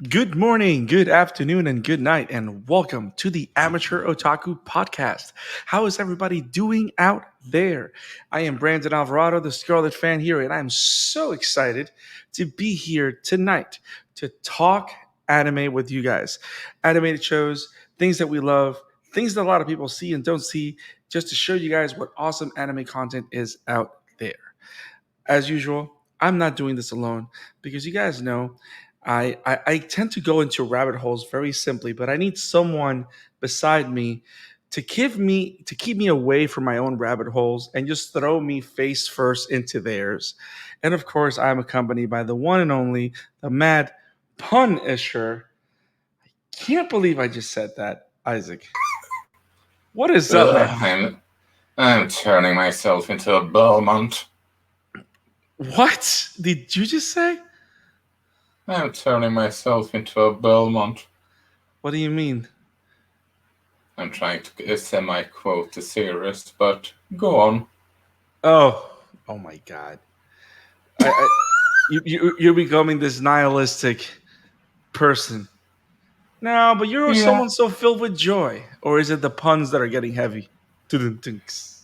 Good morning, good afternoon, and good night, and welcome to the Amateur Otaku podcast. How is everybody doing out there? I am Brandon Alvarado, the Scarlet fan here, and I'm so excited to be here tonight to talk anime with you guys. Animated shows, things that we love, things that a lot of people see and don't see, just to show you guys what awesome anime content is out there. As usual, I'm not doing this alone because you guys know I tend to go into rabbit holes very simply, but I need someone beside me to keep me away from my own rabbit holes and just throw me face first into theirs. And of course, I'm accompanied by the one and only the mad Punisher. Can't believe I just said that, Isaac. What is up, man? I'm turning myself into a Belmont. What did you just say? I'm turning myself into a Belmont. What do you mean? I'm trying to semi-quote the series, but go on. Oh my God! You're becoming this nihilistic person. No, but you're Yeah. someone so filled with joy, or is it the puns that are getting heavy? Tudun-tunks.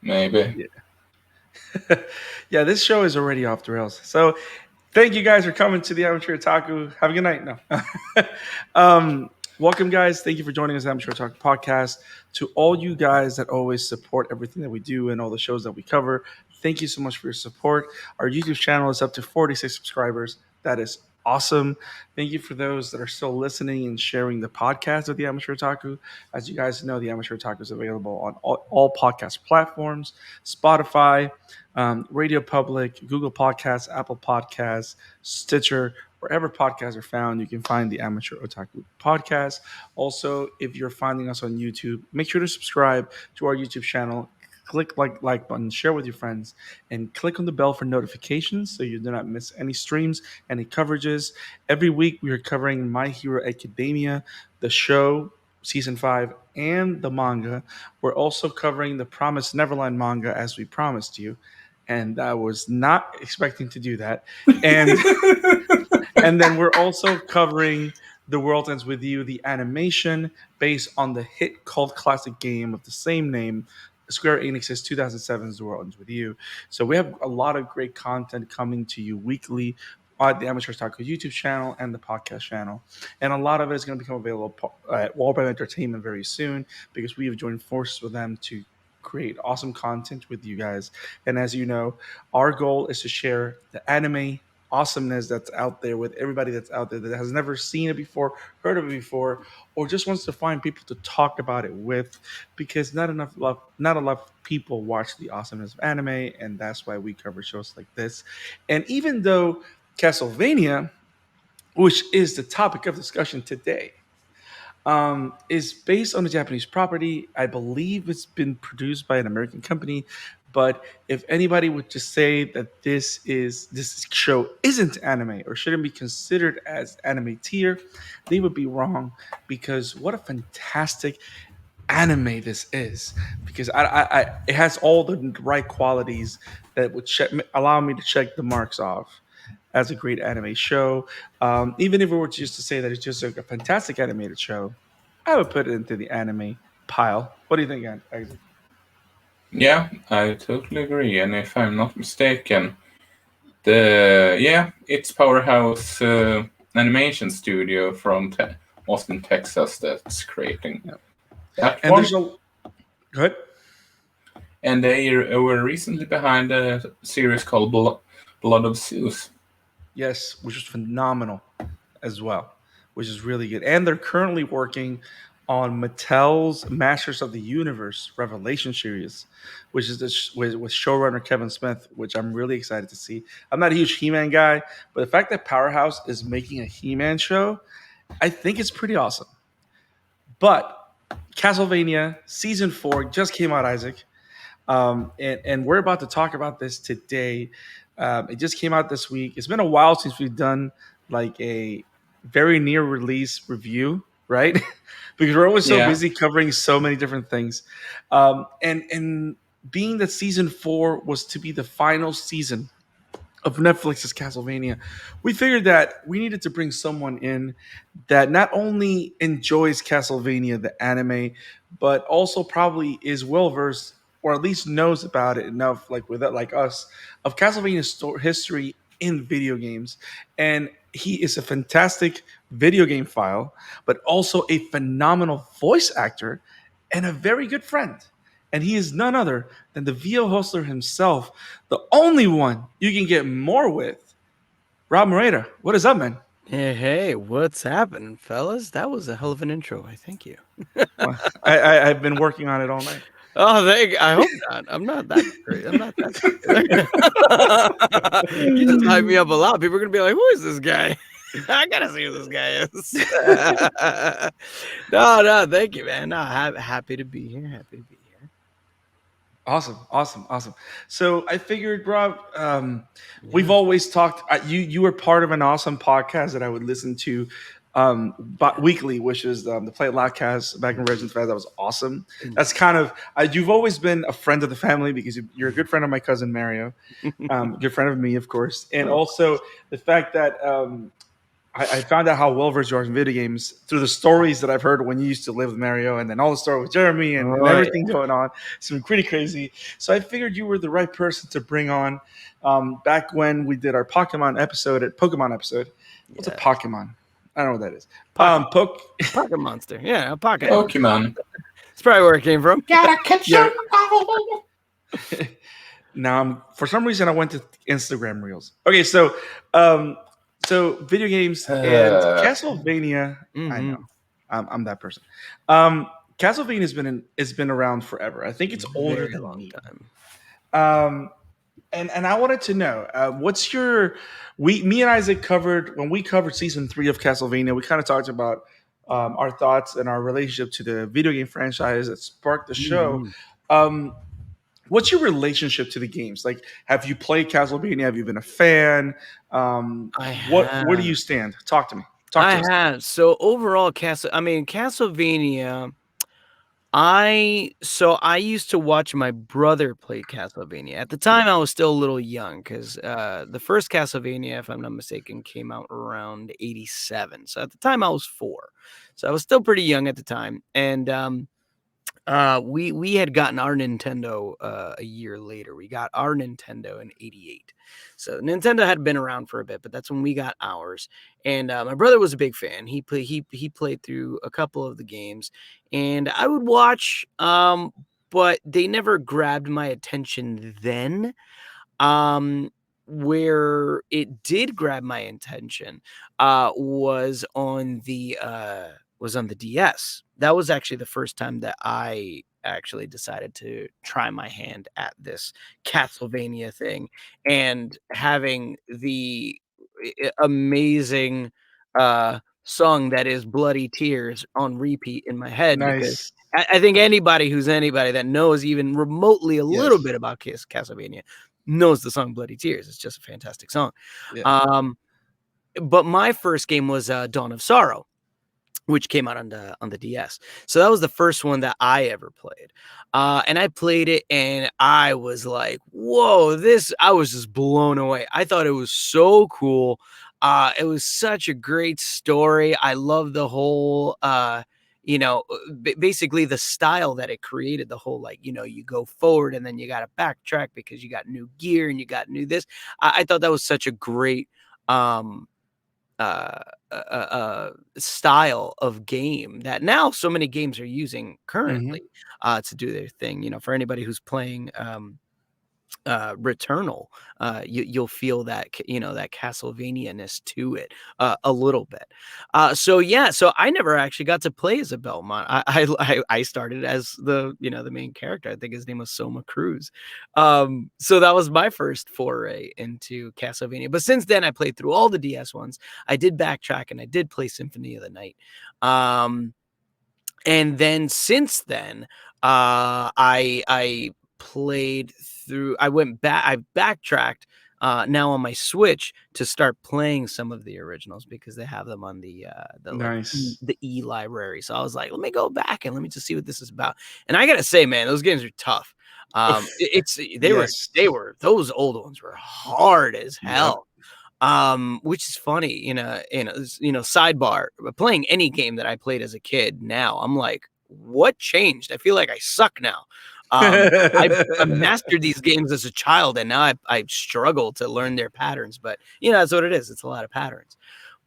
Maybe. Yeah, yeah. This show is already off the rails. So, thank you guys for coming to the Amateur Otaku. Have a good night. No. Welcome, guys. Thank you for joining us, Amateur Otaku podcast. To all you guys that always support everything that we do and all the shows that we cover, thank you so much for your support. Our YouTube channel is up to 46 subscribers. That is awesome. Thank you for those that are still listening and sharing the podcast of the Amateur Otaku. As you guys know, the Amateur Otaku is available on all podcast platforms: Spotify, Radio Public, Google Podcasts, Apple Podcasts, Stitcher. Wherever podcasts are found, you can find the Amateur Otaku podcast. Also, if you're finding us on YouTube, make sure to subscribe to our YouTube channel. Click like button, share with your friends, and click on the bell for notifications so you do not miss any streams, any coverages. Every week we are covering My Hero Academia, the show, season 5, and the manga. We're also covering the Promised Neverland manga as we promised you, and I was not expecting to do that. And and then we're also covering The World Ends With You, the animation based on the hit cult classic game of the same name, Square Enix's 2007's The World Ends With You. So we have a lot of great content coming to you weekly on the Amateur Taco YouTube channel and the podcast channel. And a lot of it is going to become available at Wallbang Entertainment very soon because we have joined forces with them to create awesome content with you guys. And as you know, our goal is to share the anime awesomeness that's out there with everybody that's out there that has never seen it before, heard of it before, or just wants to find people to talk about it with, because not a lot of people watch the awesomeness of anime, and that's why we cover shows like this. And even though Castlevania, which is the topic of discussion today, is based on a Japanese property. I believe it's been produced by an American company. But if anybody would just say that this show isn't anime or shouldn't be considered as anime tier, they would be wrong, because what a fantastic anime this is. Because it has all the right qualities that would allow me to check the marks off as a great anime show. Even if we were just to say that it's just a fantastic animated show, I would put it into the anime pile. What do you think, Isaac? Yeah, I totally agree. And if I'm not mistaken, it's Powerhouse Animation Studio from Austin, Texas that's creating that And one. there's a good. And they were recently behind a series called Blood of Zeus. Yes, which is phenomenal as well, which is really good. And they're currently working on Mattel's Masters of the Universe Revelation series, which is with showrunner Kevin Smith, which I'm really excited to see. I'm not a huge He-Man guy, but the fact that Powerhouse is making a He-Man show, I think it's pretty awesome. But Castlevania Season 4 just came out, Isaac. And we're about to talk about this today. It just came out this week. It's been a while since we've done like a very near release review, right? Because we're always so busy covering so many different things. And being that season 4 was to be the final season of Netflix's Castlevania, we figured that we needed to bring someone in that not only enjoys Castlevania, the anime, but also probably is well versed or at least knows about it enough, like with it, like us, of Castlevania's history in video games. And he is a fantastic video game file, but also a phenomenal voice actor and a very good friend. And he is none other than the VO hostler himself, the only one you can get more with, Rob Moreira. What is up, man? Hey, what's happening, fellas? That was a hell of an intro. I thank you. Well, I've been working on it all night. Oh, I hope not. I'm not that great. I'm not that popular. You just hype me up a lot. People are gonna be like, "Who is this guy?" I gotta see who this guy is. No, thank you, man. No, happy to be here. Happy to be here. Awesome. So I figured, Rob, we've always talked. You were part of an awesome podcast that I would listen to weekly, which is the Play It Loudcast back in Regent's Fest. That was awesome. That's kind of you've always been a friend of the family because you're a good friend of my cousin Mario, good friend of me, of course, and also the fact that I found out how well versed you are in video games through the stories that I've heard when you used to live with Mario, and then all the story with Jeremy and everything going on. It's been pretty crazy. So I figured you were the right person to bring on. Back when we did our Pokemon episode, What's a Pokemon? I don't know what that is. Pocket monster. Yeah, a pocket. Pokemon. That's probably where it came from. Gotta catch Yeah. Now, for some reason, I went to Instagram Reels. Okay, so video games and Castlevania. I know, I'm that person. Castlevania has been around forever. I think it's older than long me. time. And I wanted to know what's your me and Isaac covered when we covered season 3 of Castlevania. We kind of talked about our thoughts and our relationship to the video game franchise that sparked the show. What's your relationship to the games? Like, have you played Castlevania? Have you been a fan? Where do you stand? Talk to me. I have. So overall, Castlevania. I used to watch my brother play Castlevania. At the time, I was still a little young because the first Castlevania, if I'm not mistaken, came out around '87. So at the time, I was 4. So I was still pretty young at the time, and we had gotten our Nintendo a year later. We got our Nintendo in '88. So Nintendo had been around for a bit, but that's when we got ours. And my brother was a big fan. He played through a couple of the games, and I would watch, but they never grabbed my attention then. Where it did grab my attention was on the DS. That was actually the first time that I actually decided to try my hand at this Castlevania thing, and having the amazing song that is Bloody Tears on repeat in my head, because Nice. I think anybody that knows even remotely a little bit about Castlevania knows the song Bloody Tears. It's just a fantastic song. Yeah. But my first game was Dawn of Sorrow, which came out on the DS. So that was the first one that I ever played. And I played it and I was like, whoa, I was just blown away. I thought it was so cool. It was such a great story. I love the whole, basically the style that it created, the whole, you go forward and then you got to backtrack because you got new gear and you got new this. I thought that was such a great, style of game that now so many games are using currently to do their thing. For anybody who's playing Returnal, you'll feel that that Castlevania-ness to it a little bit. So I never actually got to play as a Belmont. I started as the main character. I think his name was Soma Cruz. So that was my first foray into Castlevania. But since then, I played through all the DS ones. I did backtrack and I did play Symphony of the Night. And then since then, I played through. I backtracked now on my Switch to start playing some of the originals because they have them on the Nice. the E library. So I was like, let me go back and let me just see what this is about. And I gotta say, man, those games are tough. They were Yes. those old ones were hard as Yep. hell. Which is funny, sidebar, playing any game that I played as a kid now, I'm like, what changed? I feel like I suck now. I mastered these games as a child, and now I struggle to learn their patterns, but that's what it is. It's a lot of patterns.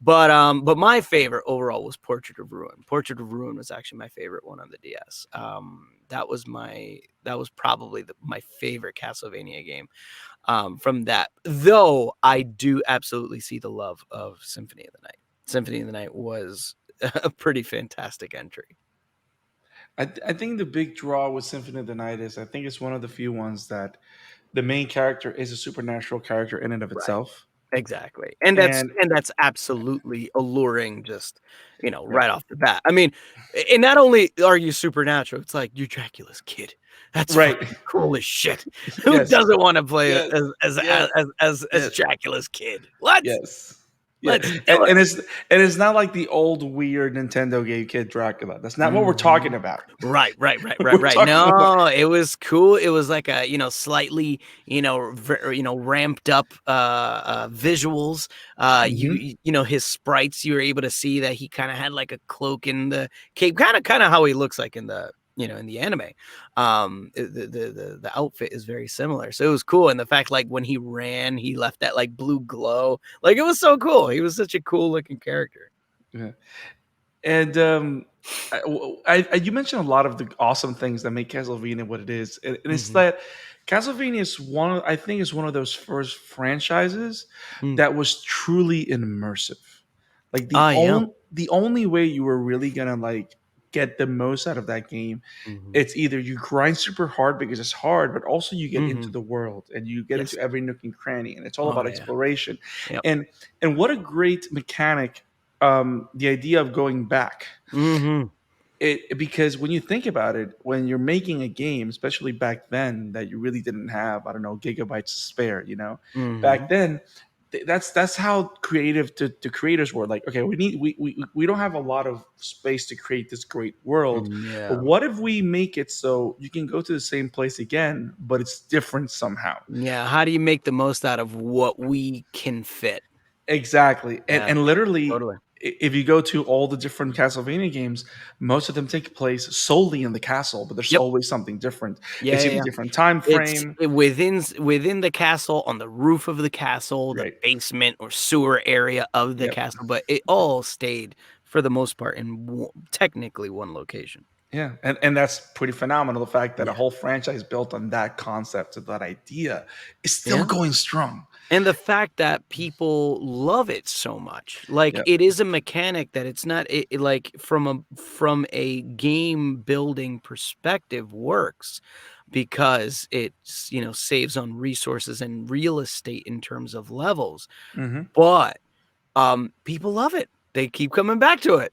But my favorite overall was Portrait of Ruin. Portrait of Ruin was actually my favorite one on the DS. That was probably my favorite Castlevania game. From that, though I do absolutely see the love of Symphony of the Night. Symphony of the Night was a pretty fantastic entry. I think the big draw with Symphony of the Night is I think it's one of the few ones that the main character is a supernatural character in and of Right. itself. Exactly. And And that's absolutely alluring, just right, right off the bat. I mean, and not only are you supernatural, it's like you're Dracula's kid. That's right. fucking cool as shit. Who Yes. doesn't want to play Yes. as Yes. Yes. Dracula's kid? Let's Yes. Yeah. let's do And it. it's not like the old weird Nintendo game Kid Dracula. That's not what we're talking about. Right. We're talking about No, it was cool. It was like a slightly ramped up visuals. His sprites. You were able to see that he kind of had like a cloak in the cape, kind of how he looks like in the in the anime. The outfit is very similar, so it was cool. And the fact, like, when he ran, he left that like blue glow. Like, it was so cool. He was such a cool looking character. Yeah. And you mentioned a lot of the awesome things that make Castlevania what it is, and it's that Castlevania is I think is one of those first franchises that was truly immersive. Like the only way you were really gonna like get the most out of that game, it's either you grind super hard because it's hard, but also you get into the world and you get Yes. into every nook and cranny, and it's all Oh, about yeah. exploration. Yep. And what a great mechanic, the idea of going back. Because when you think about it, when you're making a game, especially back then, that you really didn't have, I don't know, gigabytes to spare, back then, that's how creative the creators were. Like, okay, we don't have a lot of space to create this great world, but Yeah. what if we make it so you can go to the same place again, but it's different somehow? Yeah. How do you make the most out of what we can fit? Exactly. Yeah, And literally, totally. if you go to all the different Castlevania games, most of them take place solely in the castle, but there's Yep. always something different. Yeah, It's either yeah. different time It's frame. within the castle, on the roof of the castle, the Right. basement or sewer area of the Yep. castle, but it all stayed for the most part in technically one location. Yeah. And that's pretty phenomenal. The fact that a Yeah. whole franchise built on that concept, of that idea, is still Yeah. going strong. And the fact that people love it so much, like, Yep. it is a mechanic that it's not like from a game building perspective works, because it's saves on resources and real estate in terms of levels, Mm-hmm. but people love it. They keep coming back to it.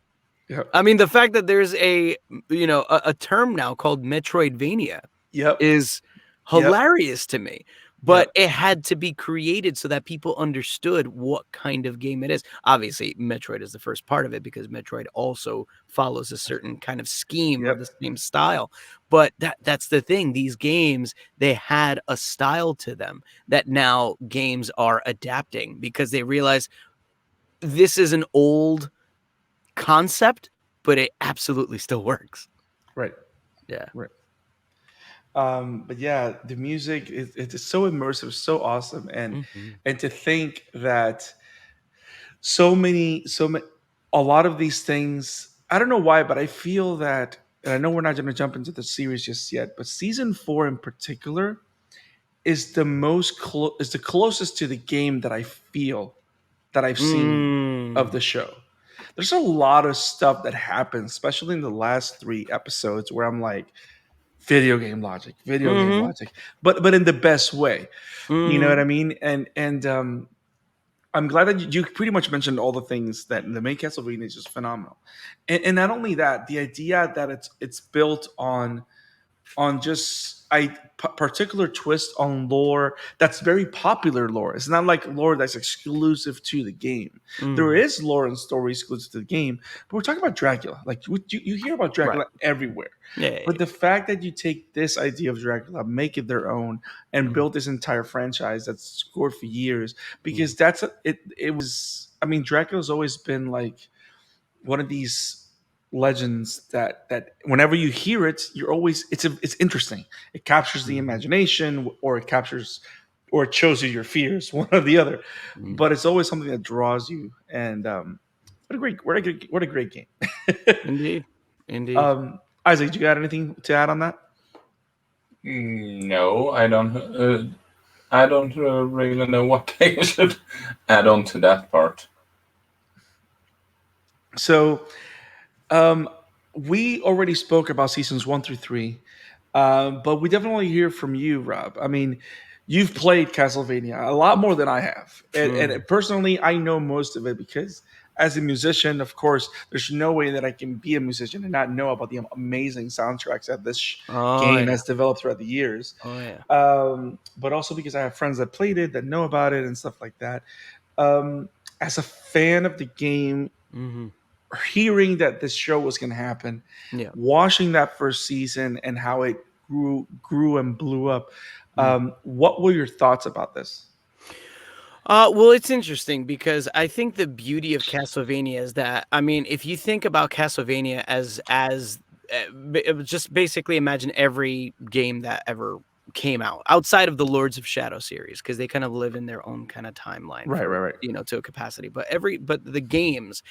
Yep. I mean, the fact that there's a term now called Metroidvania Yep. is Yep. hilarious to me. But Yep. it had to be created so that people understood what kind of game it is. Obviously, Metroid is the first part of it, because Metroid also follows a certain kind of scheme of Yep. the same style. But that's the thing. These games, they had a style to them that now games are adapting, because they realize this is an old concept, but it absolutely still works. Right. Yeah. Right. But yeah, the music it's so immersive, so awesome, and to think that so many, a lot of these things, I don't know why, but I feel that, and I know we're not going to jump into the series just yet, but season 4 in particular is is the closest to the game that I feel that I've seen of the show. There's a lot of stuff that happens, especially in the last 3 episodes, where I'm like, video game logic, but in the best way. You know what I mean? And I'm glad that you pretty much mentioned all the things that the main Castlevania is just phenomenal. And not only that, the idea that it's built on on just particular twist on lore that's very popular lore. It's not like lore that's exclusive to the game. There is lore and story exclusive to the game, but we're talking about Dracula. Like you hear about Dracula everywhere. Yeah. But the fact that you take this idea of Dracula, make it their own, and build this entire franchise that's scored for years, because it was. I mean, Dracula's always been like one of these legends that whenever you hear it, you're always it's interesting. It captures the imagination, or it captures, or it shows you your fears, one or the other. But it's always something that draws you. And what a great game. Indeed. Isaac, do you got anything to add on that? No, I don't. I don't really know what I should add on to that part. So, we already spoke about seasons 1 through 3, but we definitely hear from you, Rob. I mean, you've played Castlevania a lot more than I have, and personally, I know most of it because as a musician, of course, there's no way that I can be a musician and not know about the amazing soundtracks that this game has developed throughout the years. But also because I have friends that played it, that know about it, and stuff like that. As a fan of the game, hearing that this show was going to happen, watching that first season and how it grew and blew up, what were your thoughts about this? Well, it's interesting because I think the beauty of Castlevania is that, I mean, if you think about Castlevania as just basically imagine every game that ever came out outside of the Lords of Shadow series, because they kind of live in their own kind of timeline, right, to a capacity. But the games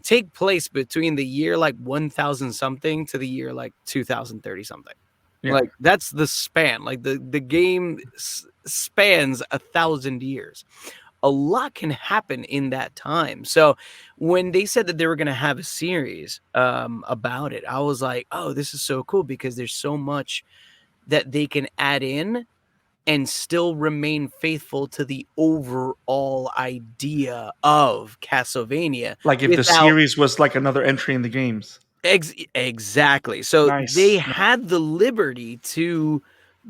take place between the year like 1000 something to the year like 2030 something. Like that's the span. Like the game spans 1,000 years. A lot can happen in that time. So when they said that they were going to have a series about it, I was like, oh, this is so cool, because there's so much that they can add in and still remain faithful to the overall idea of Castlevania. Like if the series was like another entry in the games. Exactly. So they had the liberty to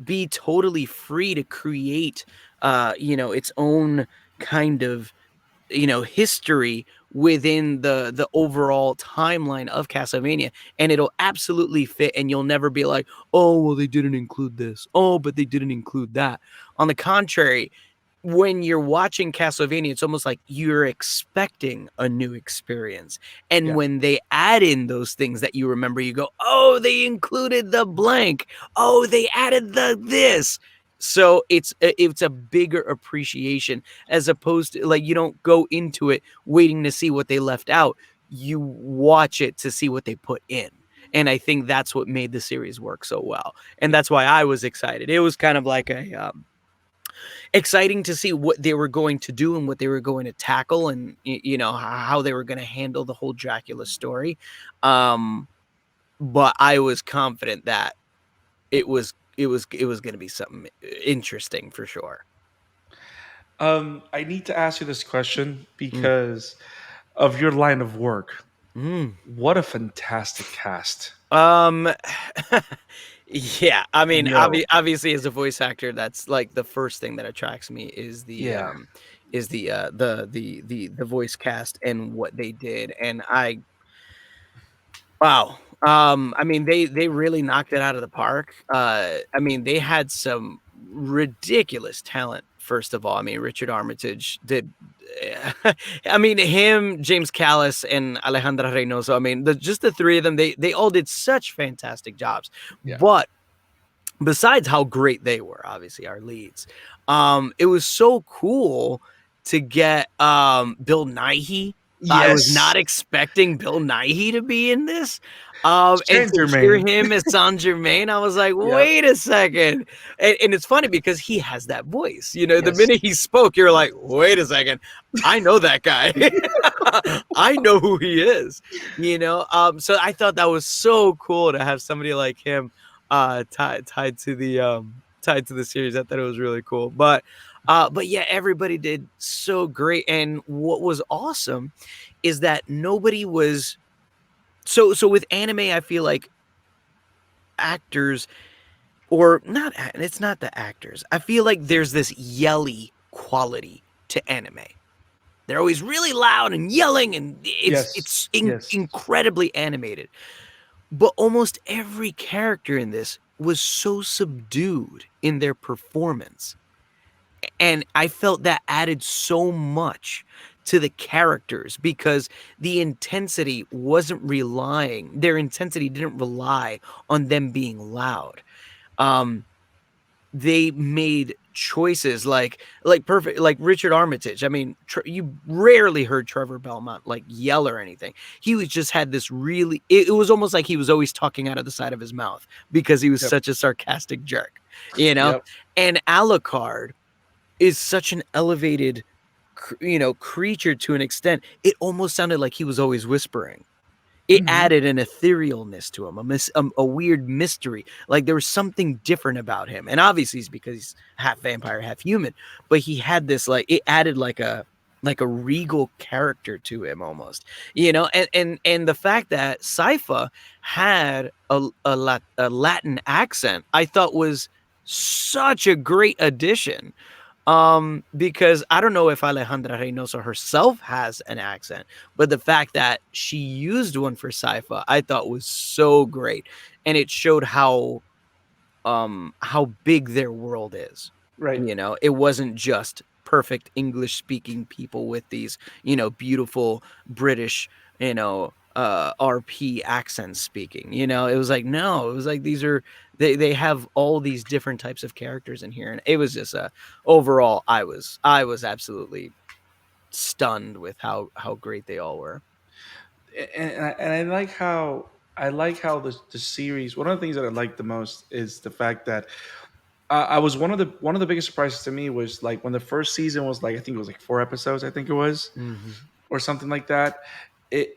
be totally free to create, its own kind of, history within the overall timeline of Castlevania, and it'll absolutely fit, and you'll never be like, oh, well, they didn't include this. Oh, but they didn't include that. On the contrary, when you're watching Castlevania, it's almost like you're expecting a new experience. And when they add in those things that you remember, you go, oh, they included the blank. Oh, they added the this. So it's a bigger appreciation, as opposed to, like, you don't go into it waiting to see what they left out. You watch it to see what they put in. And I think that's what made the series work so well. And that's why I was excited. It was kind of like a exciting to see what they were going to do and what they were going to tackle, and how they were going to handle the whole Dracula story. But I was confident that it was going to be something interesting for sure. I need to ask you this question because of your line of work. What a fantastic cast. Yeah, I mean, obviously as a voice actor, that's like the first thing that attracts me is the voice cast and what they did. And wow. I mean, they really knocked it out of the park. I mean, they had some ridiculous talent. First of all, I mean, Richard Armitage did. I mean, him, James Callis, and Alejandra Reynoso. I mean, just the three of them, they all did such fantastic jobs. But besides how great they were, obviously our leads, it was so cool to get Bill Nighy. I was not expecting Bill Nighy to be in this. And to hear him as Saint Germain, I was like, wait a second. And it's funny because he has that voice. The minute he spoke, you're like, wait a second. I know that guy. I know who he is. So I thought that was so cool to have somebody like him tied to the series. I thought it was really cool. But yeah, everybody did so great. And what was awesome is that nobody was so with anime, I feel like actors, or not. It's not the actors. I feel like there's this yelly quality to anime. They're always really loud and yelling, and it's Yes. incredibly animated. But almost every character in this was so subdued in their performance. And I felt that added so much to the characters because the intensity wasn't relying, their intensity didn't rely on them being loud. They made choices like perfect, like Richard Armitage. I mean, you rarely heard Trevor Belmont like yell or anything. He was just had this really, it was almost like he was always talking out of the side of his mouth because he was such a sarcastic jerk, you know? Yep. And Alucard is such an elevated, creature to an extent. It almost sounded like he was always whispering. It added an etherealness to him, a weird mystery. Like there was something different about him. And obviously it's because he's half vampire, half human. But he had this, like, it added like a regal character to him almost. And the fact that Sypha had a Latin accent, I thought was such a great addition. Because I don't know if Alejandra Reynoso herself has an accent, but the fact that she used one for Sypha, I thought was so great, and it showed how big their world is. Right. It wasn't just perfect English speaking people with these, beautiful British, RP accents speaking. It was like, no, it was like they have all these different types of characters in here, and it was just overall I was absolutely stunned with how great they all were. And I like how the series. One of the things that I like the most is the fact that I was one of the biggest surprises to me was like when the first season was like, I think it was like 4 episodes, I think it was, or something like that.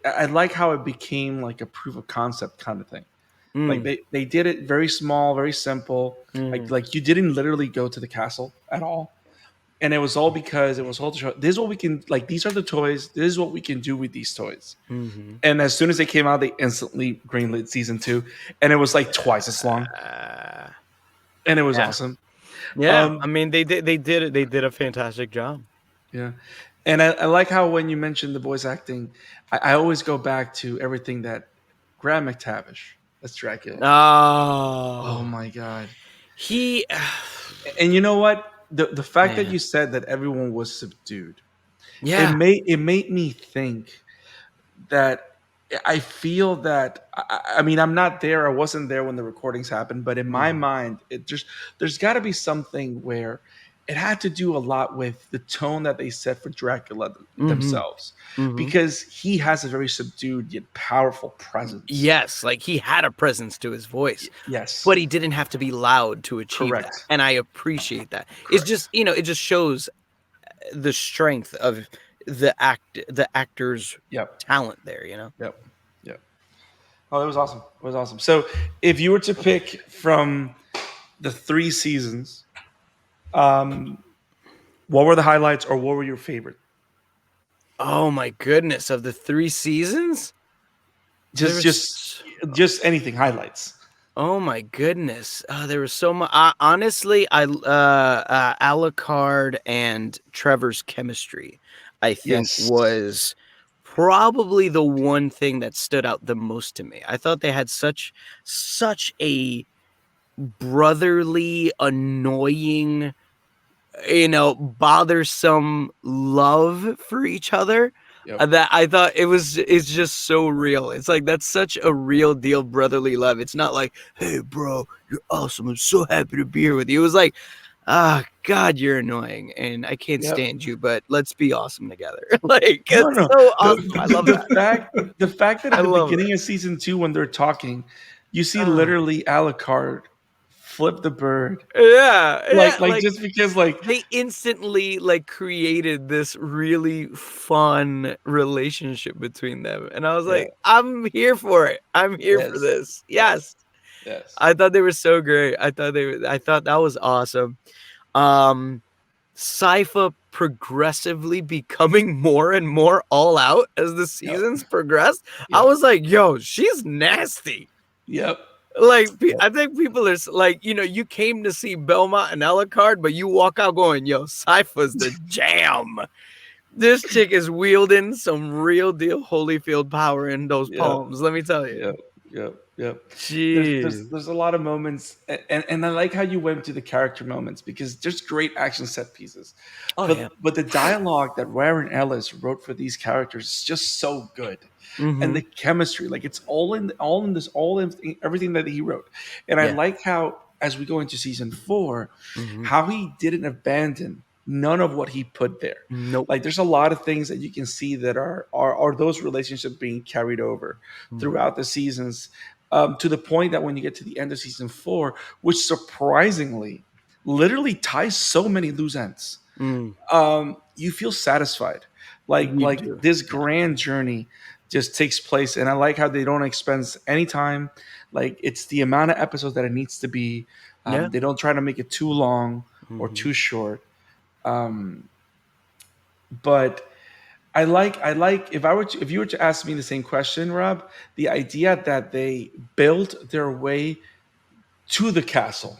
I like how it became like a proof of concept kind of thing. Like they did it very small, very simple. Like you didn't literally go to the castle at all. And it was all because it was all to show, this is what we can, like, these are the toys. This is what we can do with these toys. And as soon as they came out, they instantly greenlit season 2. And it was like twice as long. And it was awesome. Yeah. I mean, they did it. They did a fantastic job. Yeah. And I like how when you mentioned the voice acting, I always go back to everything that Graham McTavish, that's Dracula. Oh my God. And you know what? The fact that you said that everyone was subdued, it made me think that I feel that I mean, I'm not there. I wasn't there when the recordings happened, but in my mind, there's got to be something where it had to do a lot with the tone that they set for Dracula themselves, because he has a very subdued yet powerful presence. Yes, like he had a presence to his voice. Yes, but he didn't have to be loud to achieve that, and I appreciate that. It's just it just shows the strength of the actor's talent there. Yep. Oh, it was awesome. It was awesome. So, if you were to pick from the 3 seasons, what were the highlights, or what were your favorite? Oh my goodness! Of the 3 seasons, just anything highlights. Oh my goodness! There was so much. Honestly, Alucard and Trevor's chemistry, I think, was probably the one thing that stood out the most to me. I thought they had such a brotherly, annoying, bothersome love for each other. That I thought it's just so real. It's like, that's such a real deal brotherly love. It's not like, hey bro, you're awesome, I'm so happy to be here with you. It was like, God, you're annoying and I can't stand you, but let's be awesome together. Like, so awesome. I love that. The fact that at the beginning of season 2, when they're talking, you see literally Alucard flip the bird. Like just because, like, they instantly like created this really fun relationship between them, and I was like, I'm here for it. I'm here for this. Yes. I thought they were so great. I thought that was awesome. Sypha progressively becoming more and more all out as the seasons progressed. I was like, yo, she's nasty. Yep. I think people are like, you came to see Belmont and Alucard, but you walk out going, yo, Sypha's the jam. This chick is wielding some real deal Holyfield power in those Yeah. palms. Let me tell you. Yep. Jeez. There's a lot of moments, and I like how you went to the character moments because there's great action set pieces, Oh, but yeah. but the dialogue that Warren Ellis wrote for these characters is just so good, and Mm-hmm. the chemistry, like it's all in this, all in everything that he wrote, and I Yeah. like how as we go into season 4, Mm-hmm. how he didn't abandon none of what he put there. Nope. Like there's a lot of things that you can see that are those relationships being carried over throughout the seasons, to the point that when you get to the end of season 4, which surprisingly literally ties so many loose ends, Mm, you feel satisfied. Like you like do. this Yeah. grand journey just takes place, and I like how they don't expend any time. Like it's the amount of episodes that it needs to be. Yeah. They don't try to make it too long or Mm-hmm. too short. Um, but I like if you were to ask me the same question, Rob, the idea that they built their way to the castle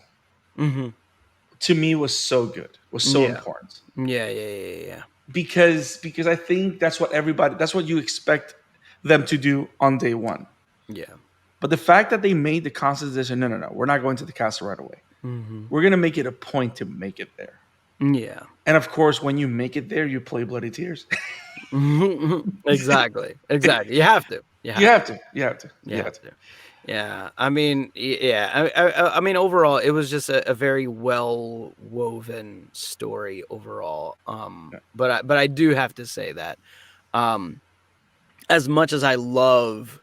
Mm-hmm. to me was so good, was so Yeah. important. Yeah. Because I think that's what you expect them to do on day one. Yeah. But the fact that they made the conscious decision, no, we're not going to the castle right away. Mm-hmm. We're gonna make it a point to make it there. Yeah. And of course, when you make it there, you play Bloody Tears. Exactly. You have to. You You have have to. to. You have to. You You have have to. to. Yeah. I mean, yeah. I mean, overall, it was just a very well woven story overall. But I do have to say that, um, as much as I love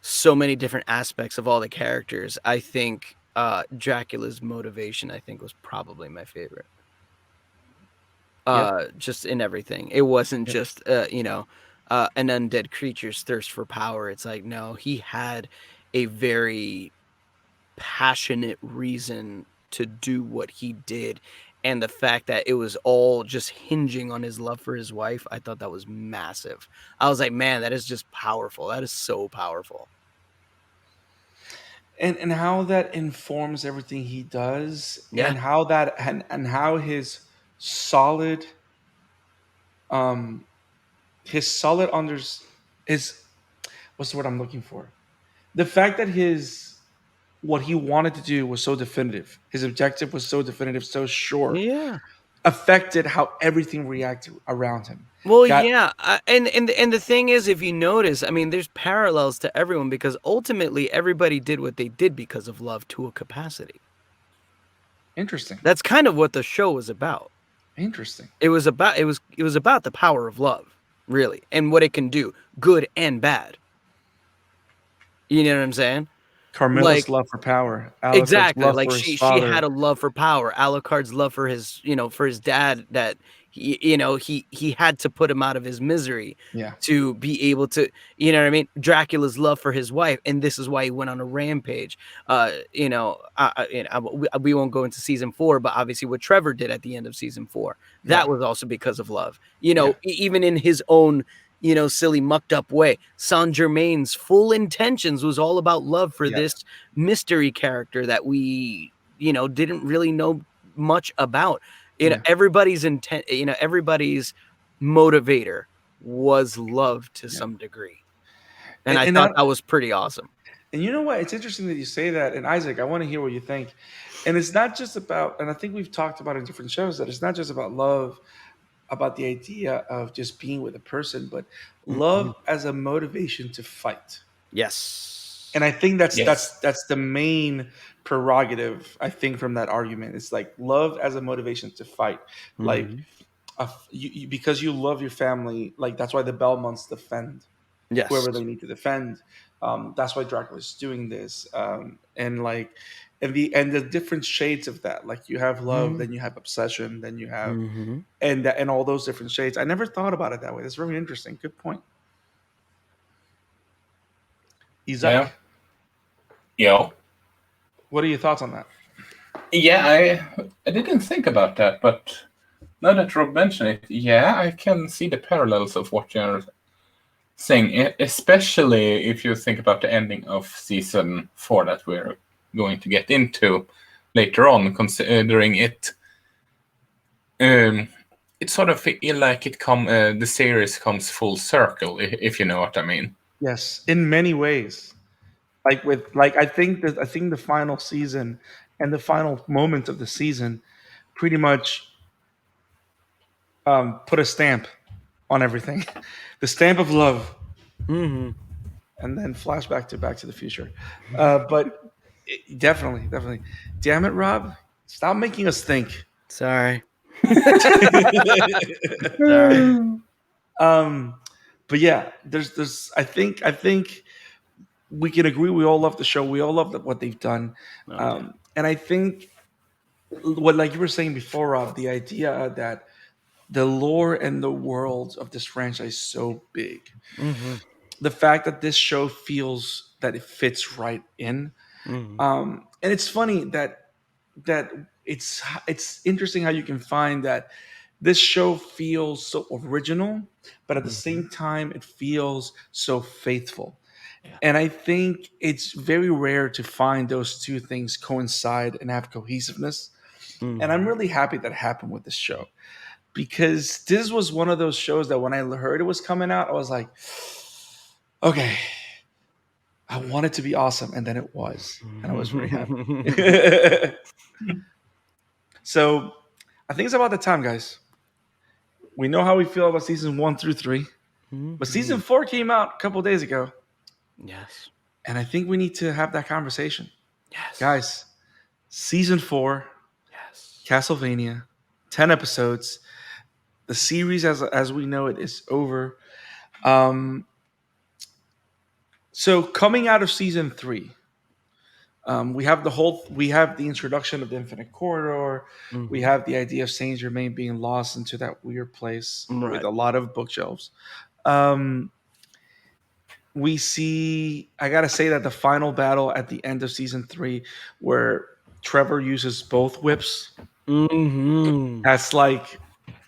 so many different aspects of all the characters, I think Dracula's motivation, I think, was probably my favorite. Yep. Just in everything. It wasn't Yep. just an undead creature's thirst for power. It's like, no, he had a very passionate reason to do what he did. And the fact that it was all just hinging on his love for his wife, I thought that was massive. I was like, man, that is just powerful. That is so powerful. And how that informs everything he does, Yeah. and how solid um his solid unders his what's the word I'm looking for? The fact that his what he wanted to do was so definitive, his objective was so definitive, so sure, Yeah. affected how everything reacted around him. Well, That yeah, and the thing is, if you notice, I mean, there's parallels to everyone because ultimately everybody did what they did because of love to a capacity. interesting. That's kind of what the show was about. Interesting. It was about the power of love, really, and what it can do, good and bad. You know what I'm saying? Carmilla's Like, love for power, Alucard's exactly. love Like for his she had father. a love for power. Alucard's love for his, for his dad, that he had to put him out of his misery Yeah. to be able to, you know what I mean? Dracula's love for his wife, and this is why he went on a rampage. We won't go into season 4, but obviously what Trevor did at the end of season 4, that Yeah. was also because of love. Yeah. Even in his own silly mucked up way, Saint Germain's full intentions was all about love for Yeah. this mystery character that we didn't really know much about. Yeah. Everybody's intent, everybody's motivator was love to Yeah. some degree, and I And thought that, that was pretty awesome. and you know what? It's interesting that you say that. And Isaac, I want to hear what you think. And it's not just about, and I think we've talked about in different shows that it's not just about love, about the idea of just being with a person, but Mhm. love as a motivation to fight. Yes. And I think that's Yes. that's that's the main prerogative. I think from that argument, it's like love as a motivation to fight. Like Mhm. because you love your family, like that's why the Belmonts defend Yes. whoever they need to defend. That's why Dracula's doing this, and the different shades of that. Like you have love, then you have obsession, then you have Mhm. and all those different shades. I never thought about it that way. That's very interesting. Good point, Yeah. Isak. Yeah. What are your thoughts on that? Yeah, I didn't think about that, but now that Rob mentioned it, yeah, I can see the parallels of what you're saying, especially if you think about the ending of season 4 that we're going to get into later on, considering it. It sort of feel like the series comes full circle, if you know what I mean. Yes, in many ways. I think the final season and the final moment of the season pretty much put a stamp on everything, the stamp of love, Mm-hmm. and then flashback to Back to the Future. But definitely, damn it, Rob, stop making us think. Sorry. Sorry. But yeah, there's I think we can agree we all love the show. We all love what they've done. And I think what, like you were saying before, Rob, the idea that the lore and the world of this franchise is so big. Mm-hmm. The fact that this show feels that it fits right in. Mm-hmm. And it's funny that it's interesting how you can find that this show feels so original, but at the same time it feels so faithful. And I think it's very rare to find those two things coincide and have cohesiveness. And I'm really happy that happened with this show, because this was one of those shows that when I heard it was coming out, I was like, okay, I want it to be awesome. And then it was. And I was very happy. So I think it's about the time, guys. We know how we feel about season 1 through 3, but season 4 came out a couple days ago. Yes. And I think we need to have that conversation. Yes. Guys, season 4, Yes. Castlevania, 10 episodes. The series, as we know it, is over. So coming out of season 3, we have the introduction of the Infinite Corridor. We have the idea of Saint Germain being lost into that weird place with a lot of bookshelves. We see, I gotta say that the final battle at the end of season 3, where Trevor uses both whips, that's like,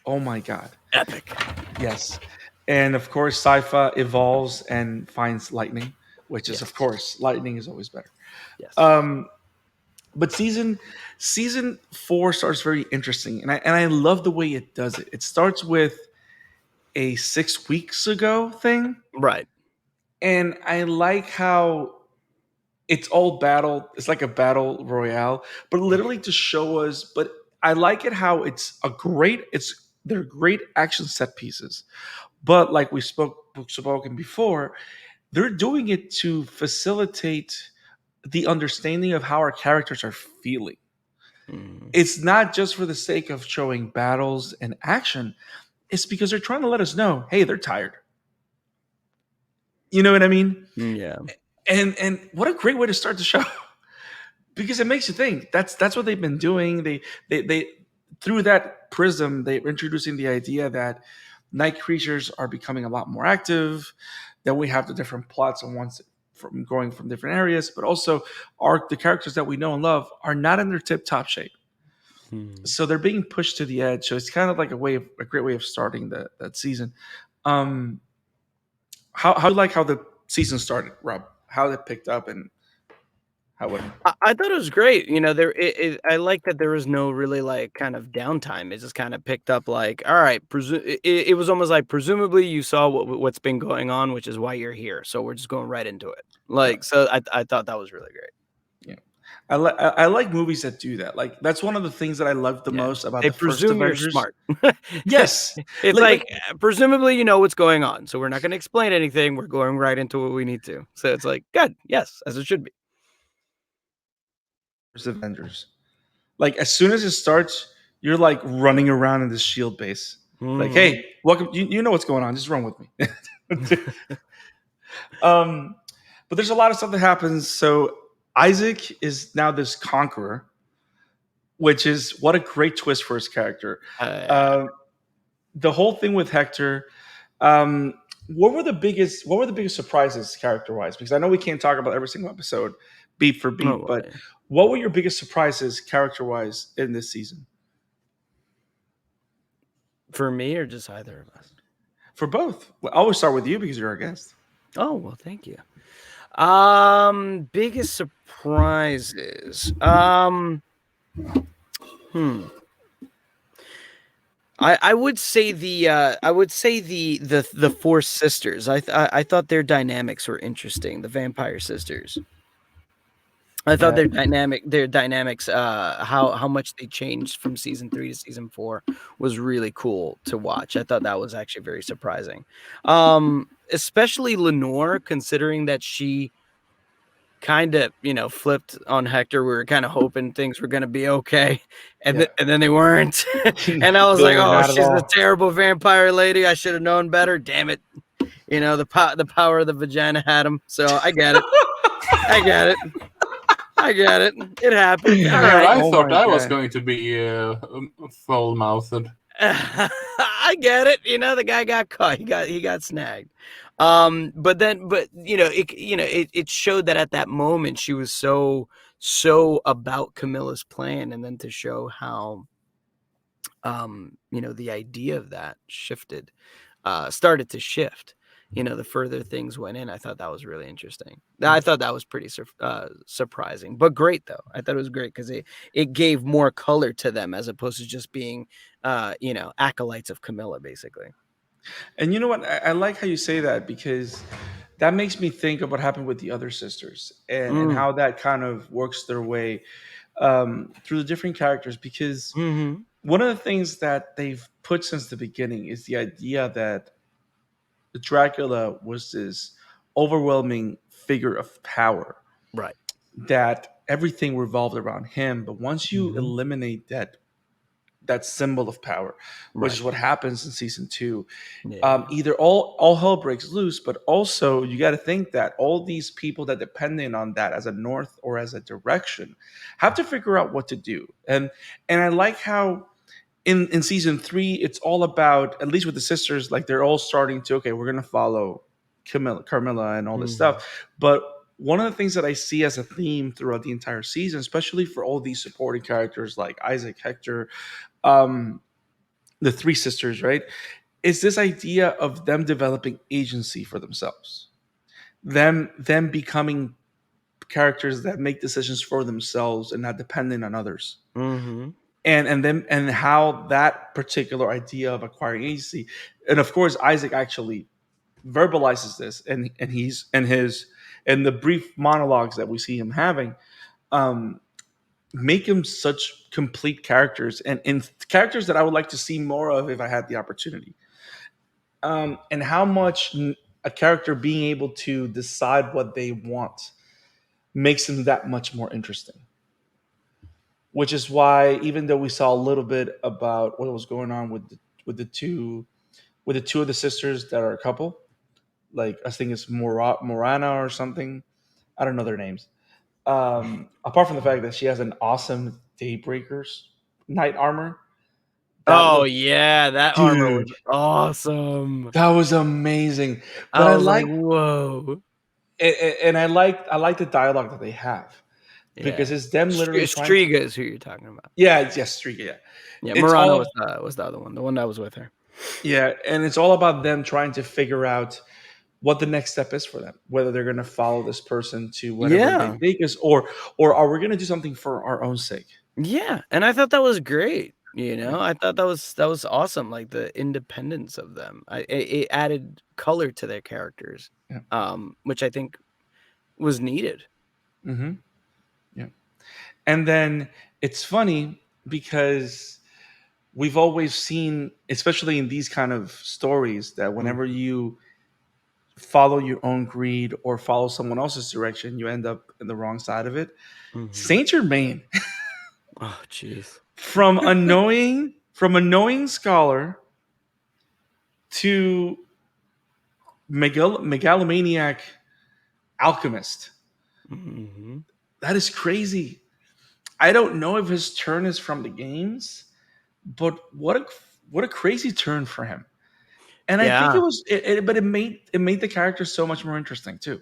oh my god, Epic. yes. And of course, Sypha evolves and finds lightning, which is, of course, lightning is always better. Yes. But season 4 starts very interesting, and I love the way it does it. It starts with a 6 weeks ago thing, Right. and I like how it's all battle. It's like a battle royale, but literally to show us. But I like it how they're great action set pieces, but like we spoken before, they're doing it to facilitate the understanding of how our characters are feeling. It's not just for the sake of showing battles and action. It's because they're trying to let us know, hey, they're tired. You know what I mean? Yeah. And what a great way to start the show. Because it makes you think. That's what they've been doing. They through that prism, they're introducing the idea that night creatures are becoming a lot more active. Then we have the different plots and ones from going from different areas, but also the characters that we know and love are not in their tip top shape. So they're being pushed to the edge. So it's kind of like a great way of starting that season. How do you like how the season started, Rob? How it picked up and how it. I thought it was great. You know, I like that there was no really like kind of downtime. It just kind of picked up like, all right, it was almost like presumably you saw what's been going on, which is why you're here. So we're just going right into it. Like, so I thought that was really great. Yeah, I like movies that do that. Like that's one of the things that I love the most about They the first presume you're Avengers. smart. Yes, It's like presumably you know what's going on. So we're not going to explain anything. We're going right into what we need to. So it's like, good. Yes, as it should be. first Avengers. Like as soon as it starts, you're like running around in this shield base. Like, hey, welcome. You know what's going on. Just run with me. But there's a lot of stuff that happens. So Isaac is now this conqueror, which is what a great twist for his character. The whole thing with Hector. What were the biggest surprises character wise? Because I know we can't talk about every single episode beat for beat, but what were your biggest surprises character wise in this season? For me or just either of us? For both. Well, I always start with you because you're our guest. Oh, well, thank you. Biggest surprises. I would say the four sisters. I thought their dynamics were interesting. The vampire sisters. I thought their dynamics, how much they changed from season 3 to season 4 was really cool to watch. I thought that was actually very surprising. Especially Lenore, considering that she kind of, flipped on Hector. We were kind of hoping things were going to be okay, and then they weren't. And I was They like, were "Oh, not at she's the all. terrible vampire lady. I should have known better. Damn it." The power of the vagina had him. So I get it. I get it. I get it. It happened. All Yeah, right. I Oh thought my I was God. going to be full-mouthed. I get it. The guy got caught. He got snagged. But it showed that at that moment she was so about Camilla's plan, and then to show how the idea of that started to shift. The further things went in, I thought that was really interesting. I thought that was pretty surprising, but great though. I thought it was great because it gave more color to them as opposed to just being, acolytes of Camilla, basically. And you know what? I like how you say that because that makes me think of what happened with the other sisters and Mm. how that kind of works their way through the different characters. Because Mm-hmm. one of the things that they've put since the beginning is the idea that Dracula was this overwhelming figure of power, Right. that everything revolved around him. But once you Mm-hmm. eliminate that symbol of power, which Right. is what happens in season 2, Yeah. either all hell breaks loose, but also you got to think that all these people that depending on that as a north or as a direction have to figure out what to do. And I like how in season 3 it's all about, at least with the sisters, like they're all starting to, okay, we're gonna follow Carmilla and all this Mm-hmm. stuff. But one of the things that I see as a theme throughout the entire season, especially for all these supporting characters like Isak, Hector, um, the three sisters, right, is this idea of them developing agency for themselves, them becoming characters that make decisions for themselves and not dependent on others, Mm-hmm. and how that particular idea of acquiring agency, and of course Isak actually verbalizes this, and he's in the brief monologues that we see him having, um, make him such complete characters, and characters that I would like to see more of if I had the opportunity. And how much a character being able to decide what they want makes them that much more interesting. Which is why, even though we saw a little bit about what was going on with the two with the two of the sisters that are a couple, like I think it's Morana or something. I don't know their names. Apart from the fact that she has an awesome Daybreakers knight armor, that Oh looked, yeah, that armor was dude, awesome. that was amazing. But I I was like, like whoa. and I like the dialogue that they have because Yeah. it's them literally trying to. Striga is who you're talking about. Yeah, yes, Streaky. Yeah, Yeah, it's Murano all was the other one, the one that was with her. yeah, and it's all about them trying to figure out what the next step is for them, whether they're going to follow this person to whatever they Yeah. take us, or are we going to do something for our own sake? Yeah, and I thought that was great. Right. I thought that was awesome. Like the independence of them, it added color to their characters, Yeah. which I think was needed. Mm-hmm. Yeah. And then it's funny because we've always seen, especially in these kind of stories, that whenever Mhm. you follow your own greed or follow someone else's direction, you end up in the wrong side of it. Mhm. Saint Germain, Oh, jeez. from a knowing scholar to megalomaniac alchemist. Mhm. That is crazy. I don't know if his turn is from the games, but what a crazy turn for him. And I think Yeah. but it made the character so much more interesting too.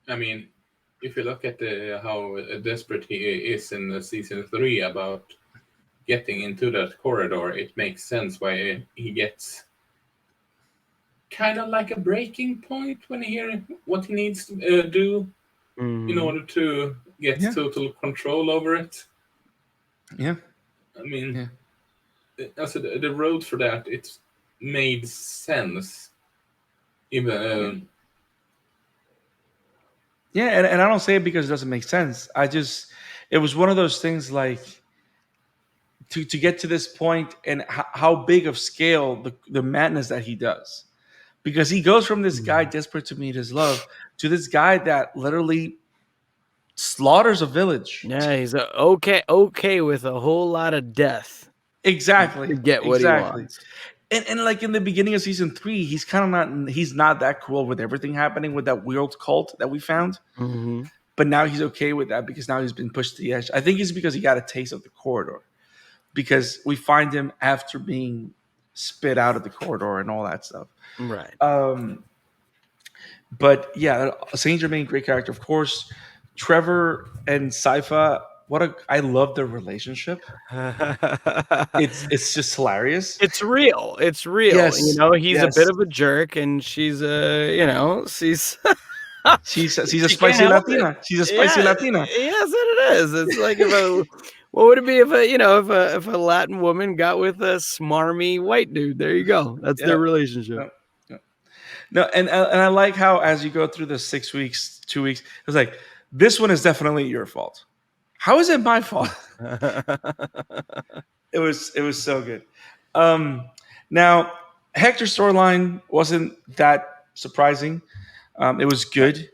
I mean, if you look at how desperate he is in season 3 about getting into that corridor, it makes sense why he gets kind of like a breaking point when he hears what he needs to do in order to get total control over it. Yeah. I mean, also the road for that, it made sense. Even and I don't say it because it doesn't make sense. It was one of those things like to get to this point and how big of scale the madness that he does. Because he goes from this guy desperate to meet his love to this guy that literally slaughters a village. Yeah, he's okay with a whole lot of death. Exactly. To get what he wants. And like in the beginning of season 3, he's not that cool with everything happening with that weird cult that we found. Mm-hmm. But now he's okay with that because now he's been pushed to the edge. I think it's because he got a taste of the corridor. Because we find him after being spit out of the corridor and all that stuff. Right. But yeah, Saint Germain, great character, of course. Trevor and Sypha, I love their relationship. It's just hilarious. It's real. It's real. Yes, he's a bit of a jerk, and she's she's she's a spicy Latina. She's a spicy Latina. Yes, it is. It's like what would it be if if a Latin woman got with a smarmy white dude? There you go. That's their relationship. No, and I like how as you go through the 6 weeks, 2 weeks, it's like this one is definitely your fault. How is it my fault? It was so good. Now Hector's storyline wasn't that surprising. It was good,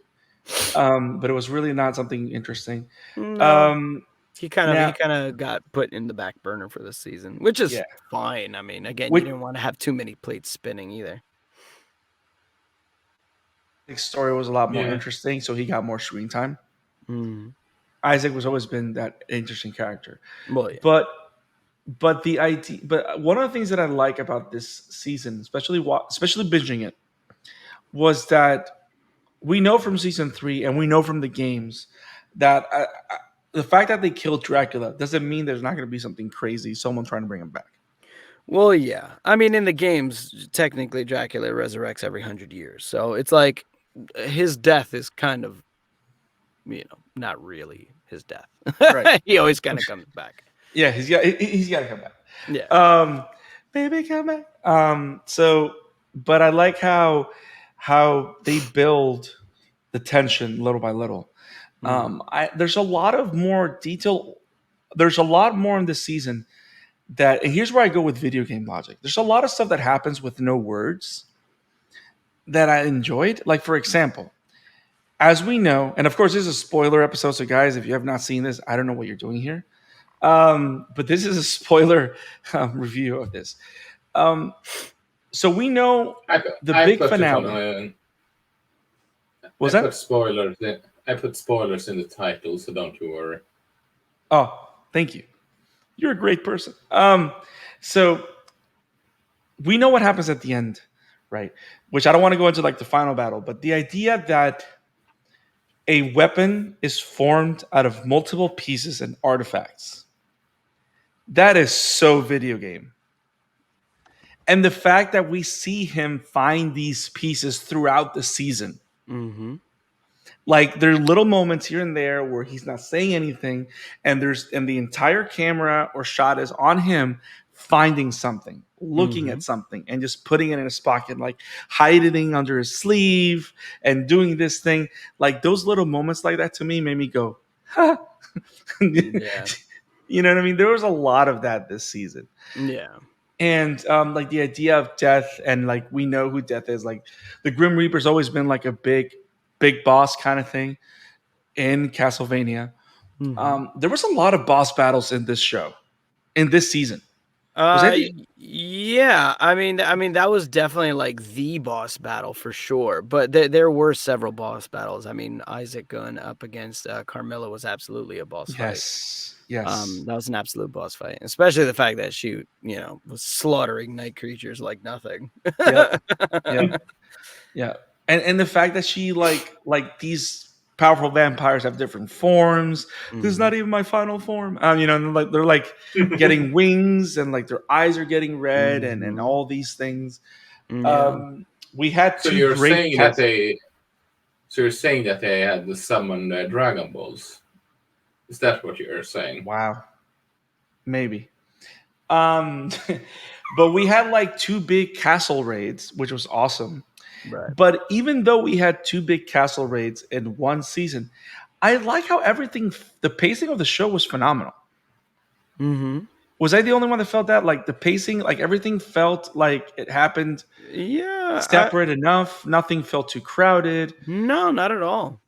but it was really not something interesting. No. He kind of got put in the back burner for this season, which is fine. I mean, again, you didn't want to have too many plates spinning either. His story was a lot more interesting, so he got more screen time. Isak was always been that interesting character. Well, yeah. But the idea, but one of the things that I like about this season, especially binging it, was that we know from season 3 and we know from the games that the fact that they killed Dracula doesn't mean there's not going to be something crazy, someone trying to bring him back. Well, yeah. I mean, in the games, technically Dracula resurrects every 100 years. So it's like his death is kind of, not really his death. Right. He always kind of comes back. Yeah, he's got to come back. Yeah. Baby, come back. So, but I like how they build the tension little by little. There's a lot of more detail. There's a lot more in this season and here's where I go with video game logic. There's a lot of stuff that happens with no words that I enjoyed. Like, for example, as we know, and of course, this is a spoiler episode. So, guys, if you have not seen this, I don't know what you're doing here. But this is a spoiler review of this. So we know the big finale. Was that? Spoilers. I put spoilers in the title, so don't you worry. Oh, thank you. You're a great person. So we know what happens at the end, right? Which I don't want to go into like the final battle, but the idea that a weapon is formed out of multiple pieces and artifacts, that is so video game. And the fact that we see him find these pieces throughout the season. Mm-hmm. Like there are little moments here and there where he's not saying anything, and the entire camera or shot is on him finding something, looking at something, and just putting it in his pocket, like hiding under his sleeve and doing this thing. Like those little moments like that to me made me go, ha. Yeah. You know what I mean? There was a lot of that this season. Yeah. And like the idea of death, and like we know who death is. Like the Grim Reaper's always been like a big boss kind of thing in Castlevania. Mm-hmm. There was a lot of boss battles in this show, in this season. Yeah, I mean that was definitely like the boss battle for sure. But there were several boss battles. I mean, Isak going up against Carmilla was absolutely a boss fight. Yes. That was an absolute boss fight, especially the fact that she, was slaughtering night creatures like nothing. Yeah. And the fact that she like these powerful vampires have different forms. Mm-hmm. This is not even my final form. And like they're like getting wings, and like their eyes are getting red, and all these things. We had So two you're great saying that cats. they. So you're saying that they had to summon Dragon Balls. Is that what you're saying? Wow, maybe. Um, but we had like two big castle raids, which was awesome. Right. But even though we had two big castle raids in one season, I like how everything, the pacing of the show was phenomenal. Mm-hmm. Was I the only one that felt that? Like the pacing, like everything felt like it happened Yeah. separate enough. Nothing felt too crowded. No, not at all.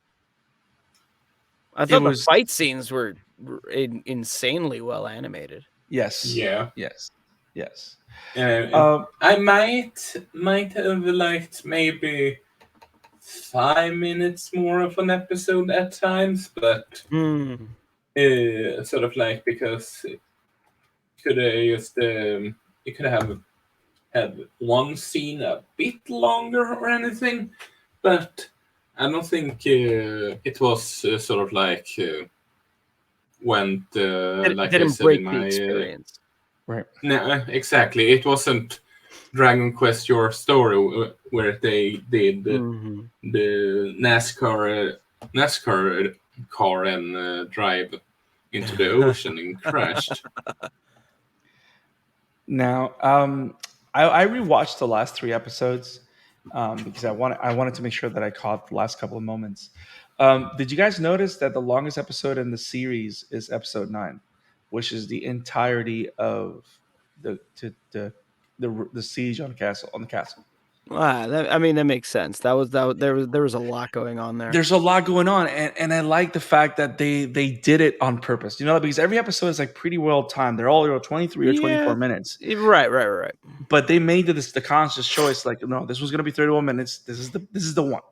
I It thought the was, fight scenes were insanely well animated. yes, Yeah. yes, yes. I might have liked maybe 5 minutes more of an episode at times, but sort of like because it could just you could have had one scene a bit longer or anything, but I don't think it was sort of like went like I Didn't said break in the my experience. Right. no, exactly. It wasn't Dragon Quest Your Story where they did Mhm. the NASCAR car and drive into the ocean and crashed. Now, I rewatched the last three episodes because I wanted to make sure that I caught the last couple of moments. Did you guys notice that the longest episode in the series is episode 9, which is the entirety of the siege on the castle? I mean, that makes sense. There was a lot going on there. There's a lot going on, and I like the fact that they did it on purpose. You know, because every episode is like pretty well timed. They're all 23 or 24 minutes. Right. But they made the conscious choice, like, no, this was going to be 31 minutes. This is the one.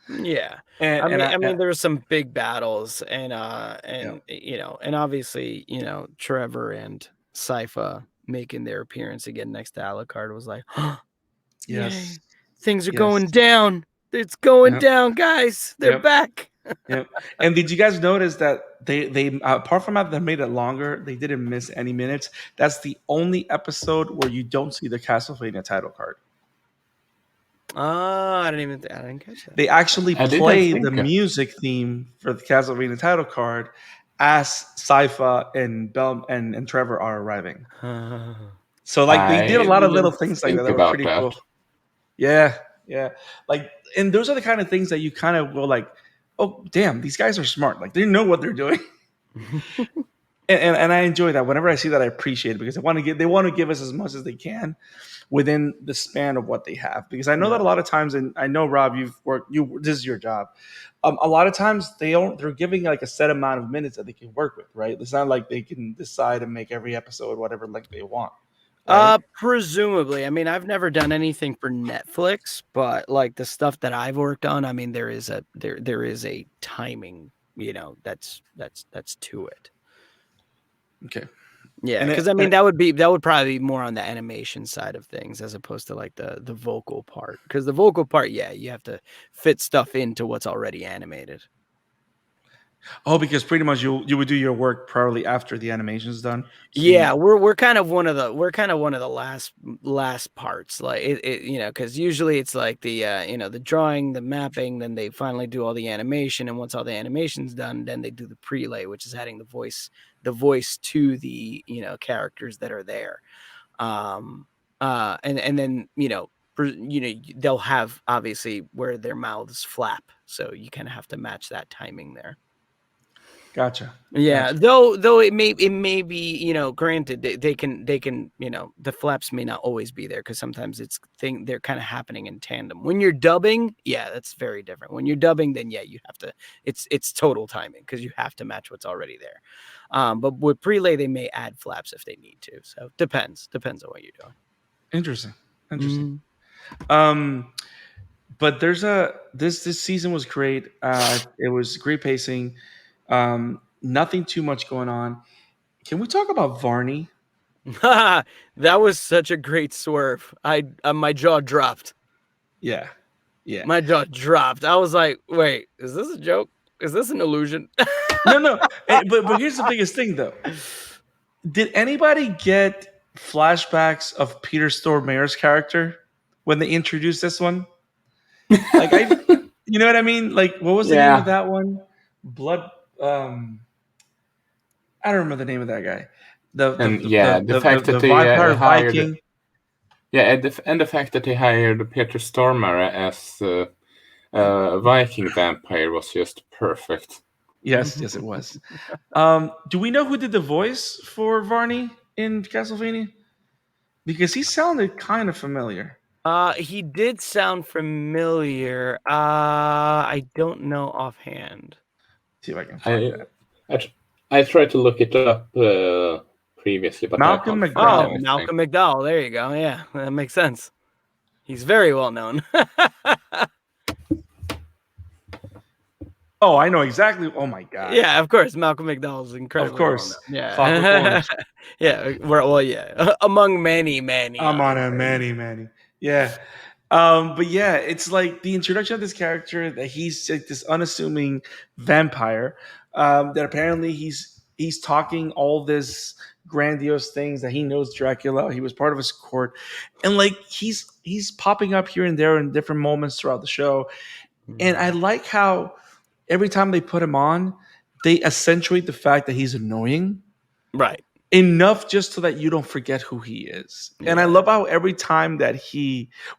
Yeah. And I mean, there were some big battles, and and obviously, Trevor and Sypha making their appearance again next to Alucard was like, yes, yay, things are yes. going down. It's going down, guys. They're back. Yeah. And did you guys notice that they apart from that they made it longer, they didn't miss any minutes. That's the only episode where you don't see the Castlevania title card. I didn't catch that. They actually I didn't play think the of- music theme for the Castlevania title card as Sypha and Bell and Trevor are arriving. So like they did a lot of little things like that that were pretty cool. Yeah. Like, and those are the kind of things that you kind of will like, oh damn, these guys are smart. Like they know what they're doing. and I enjoy that. Whenever I see that, I appreciate it because they want to give us as much as they can within the span of what they have. Because I know that a lot of times, and I know Rob, this is your job. A lot of times they're giving like a set amount of minutes that they can work with, right? It's not like they can decide and make every episode whatever length they want. Right? Presumably. I mean, I've never done anything for Netflix, but like the stuff that I've worked on, I mean, there is a timing, that's to it. Okay. Yeah, because I mean that would probably be more on the animation side of things as opposed to like the vocal part. Because the vocal part, yeah, you have to fit stuff into what's already animated. Oh, because pretty much you would do your work probably after the animation's done. So yeah, we're kind of one of the last parts, like it because usually it's like the the drawing, the mapping, then they finally do all the animation, and once all the animation's done, then they do the prelay, which is adding the voice to the characters that are there, and then they'll have obviously where their mouths flap, so you kind of have to match that timing there. Gotcha. Yeah, though it may be granted they can the flaps may not always be there because sometimes they're kind of happening in tandem. When you're dubbing, yeah, that's very different. When you're dubbing, then yeah, you have to it's total timing because you have to match what's already there. But with prelay, they may add flaps if they need to. So depends on what you're doing. Interesting. Mm-hmm. But there's this season was great. It was great pacing. Nothing too much going on. Can we talk about Varney? That was such a great swerve. My jaw dropped. Yeah. My jaw dropped. I was like, wait, is this a joke? Is this an illusion? No. But here's the biggest thing though. Did anybody get flashbacks of Peter Stormare's character when they introduced this one? Like you know what I mean? Like, what was the name of that one? Blood. I don't remember the name of that guy. The fact that The they vampire hired, Viking. and the fact that they hired Peter Stormare as Viking vampire was just perfect. Yes, it was. Do we know who did the voice for Varney in Castlevania? Because he sounded kind of familiar. He did sound familiar. I don't know offhand. See if I can find that. I tried to look it up previously, but Malcolm I can't find McDowell. anything. Malcolm McDowell. There you go. Yeah, that makes sense. He's very well known. Oh, I know exactly. Oh my god. Yeah, of course. Malcolm McDowell is incredibly Of course. well known. Yeah. Clockwork Orange. Yeah. Well, yeah. Among many. I'm on a many. Yeah. But yeah, it's like the introduction of this character that he's like this unassuming vampire. That apparently he's talking all this grandiose things that he knows Dracula. He was part of his court, and like he's popping up here and there in different moments throughout the show. And I like how every time they put him on, they accentuate the fact that he's annoying. Right. Enough just so that you don't forget who he is. And I love how every time that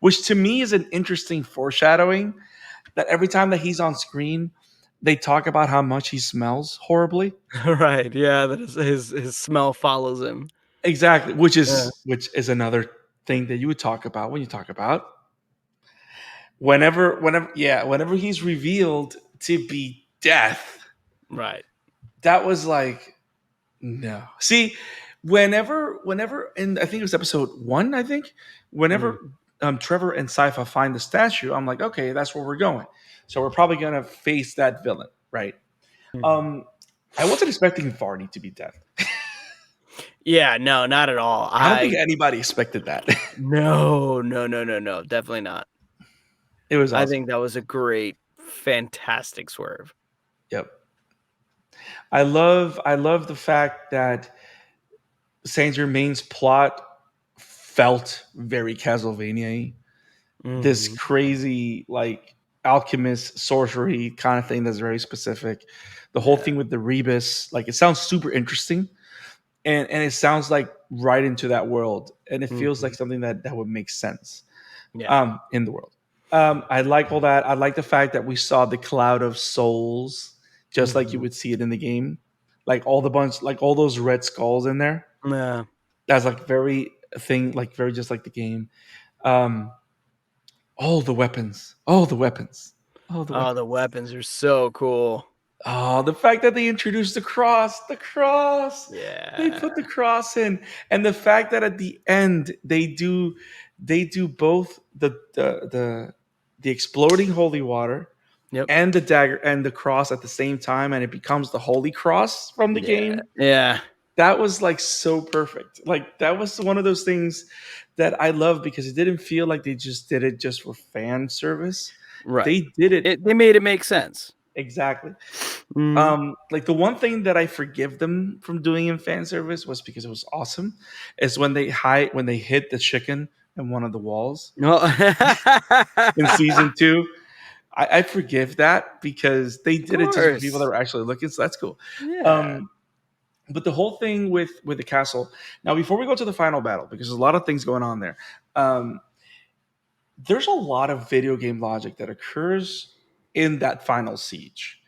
which to me is an interesting foreshadowing, that every time that he's on screen, they talk about how much he smells horribly. Right. Yeah. That is, his smell follows him. Exactly. Which is another thing that you would talk about when you talk about whenever he's revealed to be death. Right. That was like, no. See, whenever, and I think it was episode 1, I think, whenever Trevor and Sypha find the statue, I'm like, okay, that's where we're going. So we're probably going to face that villain, right? I wasn't expecting Varney to be dead. Yeah, no, not at all. I don't think anybody expected that. No, definitely not. It was awesome. I think that was a great, fantastic swerve. Yep. I love the fact that Saint Germain's plot felt very Castlevania-y. This crazy like alchemist sorcery kind of thing that's very specific. The whole thing with the rebus, like it sounds super interesting, and it sounds like right into that world, and it feels like something that would make sense in the world. I like all that. I like the fact that we saw the cloud of souls, just like you would see it in the game, like all those red skulls in there. Yeah, that's like very just like the game. All the weapons. The weapons are so cool. Oh, the fact that they introduced the cross. Yeah. They put the cross in. And the fact that at the end they do both the exploding holy water and the dagger and the cross at the same time, and it becomes the holy cross from the game. Yeah. That was like so perfect. Like that was one of those things that I love because it didn't feel like they just did it just for fan service. Right. They did it. They made it make sense. Exactly. Like the one thing that I forgive them from doing in fan service was because it was awesome, is when they hit the chicken in one of the walls in season 2. I forgive that because they did it just for people that were actually looking. So that's cool. Yeah. But the whole thing with the castle. Now, before we go to the final battle, because there's a lot of things going on there, there's a lot of video game logic that occurs in that final siege.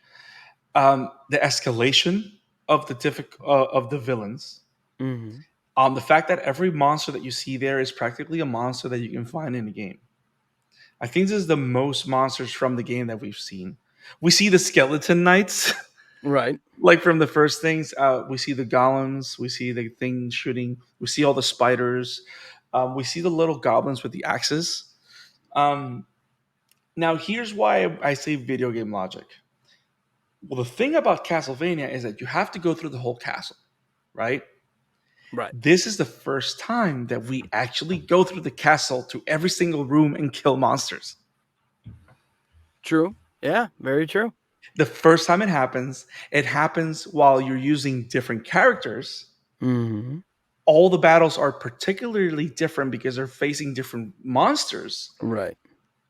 The escalation of the villains. The fact that every monster that you see there is practically a monster that you can find in the game. I think this is the most monsters from the game that we've seen. We see the skeleton knights. Right. Like from the first things, we see the golems, we see the thing shooting, we see all the spiders, we see the little goblins with the axes. Now, here's why I say video game logic. Well, the thing about Castlevania is that you have to go through the whole castle, right? Right. This is the first time that we actually go through the castle to every single room and kill monsters. True. Yeah, very true. The first time it happens while you're using different characters. All the battles are particularly different because they're facing different monsters. Right.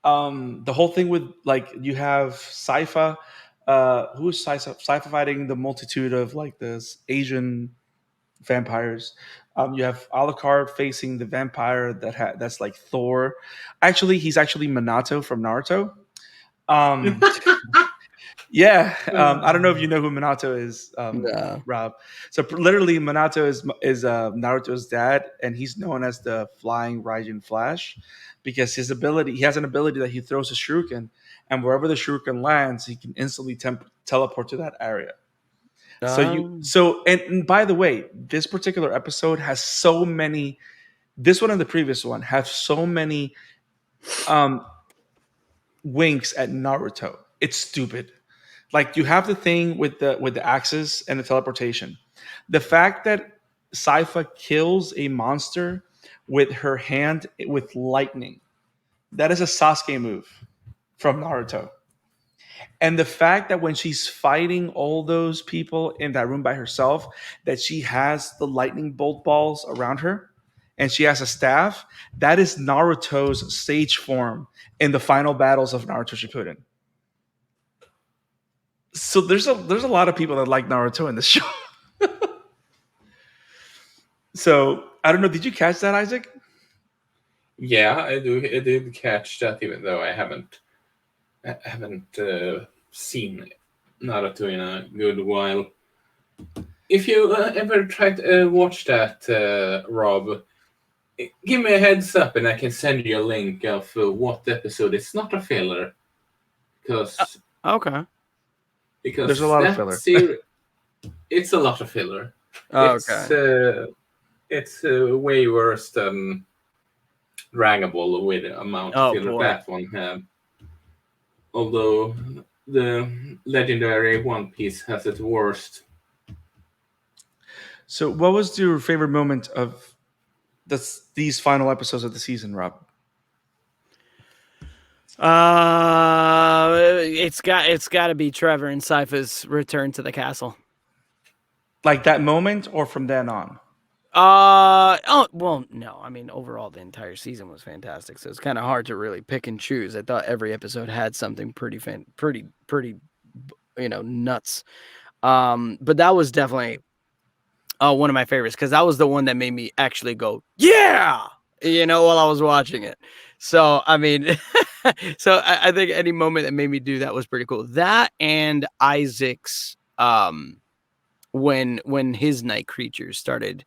The whole thing with like you have Saifa, who's Saifa fighting the multitude of like this Asian vampires. You have Alucard facing the vampire that's like Thor. Actually, he's actually Minato from Naruto. Um, yeah, I don't know if you know who Minato is, No. Rob. So literally, Minato is Naruto's dad, and he's known as the Flying Raijin Flash because he has an ability that he throws a shuriken, and wherever the shuriken lands, he can instantly teleport to that area. And by the way, this particular episode has so many. This one and the previous one have so many um, winks at Naruto. It's stupid. Like you have the thing with the axes and the teleportation. The fact that Saifa kills a monster with her hand with lightning. That is a Sasuke move from Naruto. And the fact that when she's fighting all those people in that room by herself, that she has the lightning bolt balls around her and she has a staff, that is Naruto's sage form in the final battles of Naruto Shippuden. So there's a lot of people that like Naruto in this show. So I don't know. Did you catch that, Isaac? Yeah, I did catch that, even though I haven't seen Naruto in a good while. If you ever tried to watch that, Rob, give me a heads up and I can send you a link of what episode. It's not a filler, because Okay. There's a lot of filler. It's a lot of filler. Okay. It's way worse than Dragon Ball with the amount of filler that one had. Although the legendary One Piece has its worst. So, what was your favorite moment of these final episodes of the season, Rob? It's got to be Trevor and Saifa's return to the castle. Like that moment, or from then on? Oh well, no. I mean, overall, the entire season was fantastic. So it's kind of hard to really pick and choose. I thought every episode had something pretty, nuts. But that was definitely one of my favorites, because that was the one that made me actually go, yeah, while I was watching it. So I mean, so I think any moment that made me do that was pretty cool. That and Isaac's when his night creatures started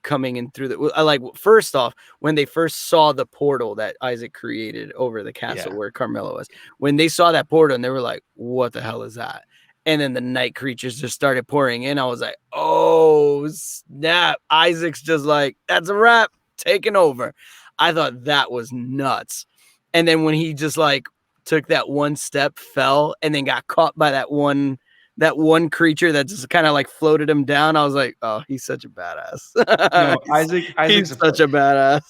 coming in through first off, when they first saw the portal that Isak created over the castle where Carmilla was, when they saw that portal and they were like, what the hell is that? And then the night creatures just started pouring in. I was like, oh snap. Isaac's just like, that's a wrap, taking over. I thought that was nuts. And then when he just like took that one step, fell, and then got caught by that one creature that just kind of like floated him down, I was like, oh, he's such a badass. No, Isaac's such a badass.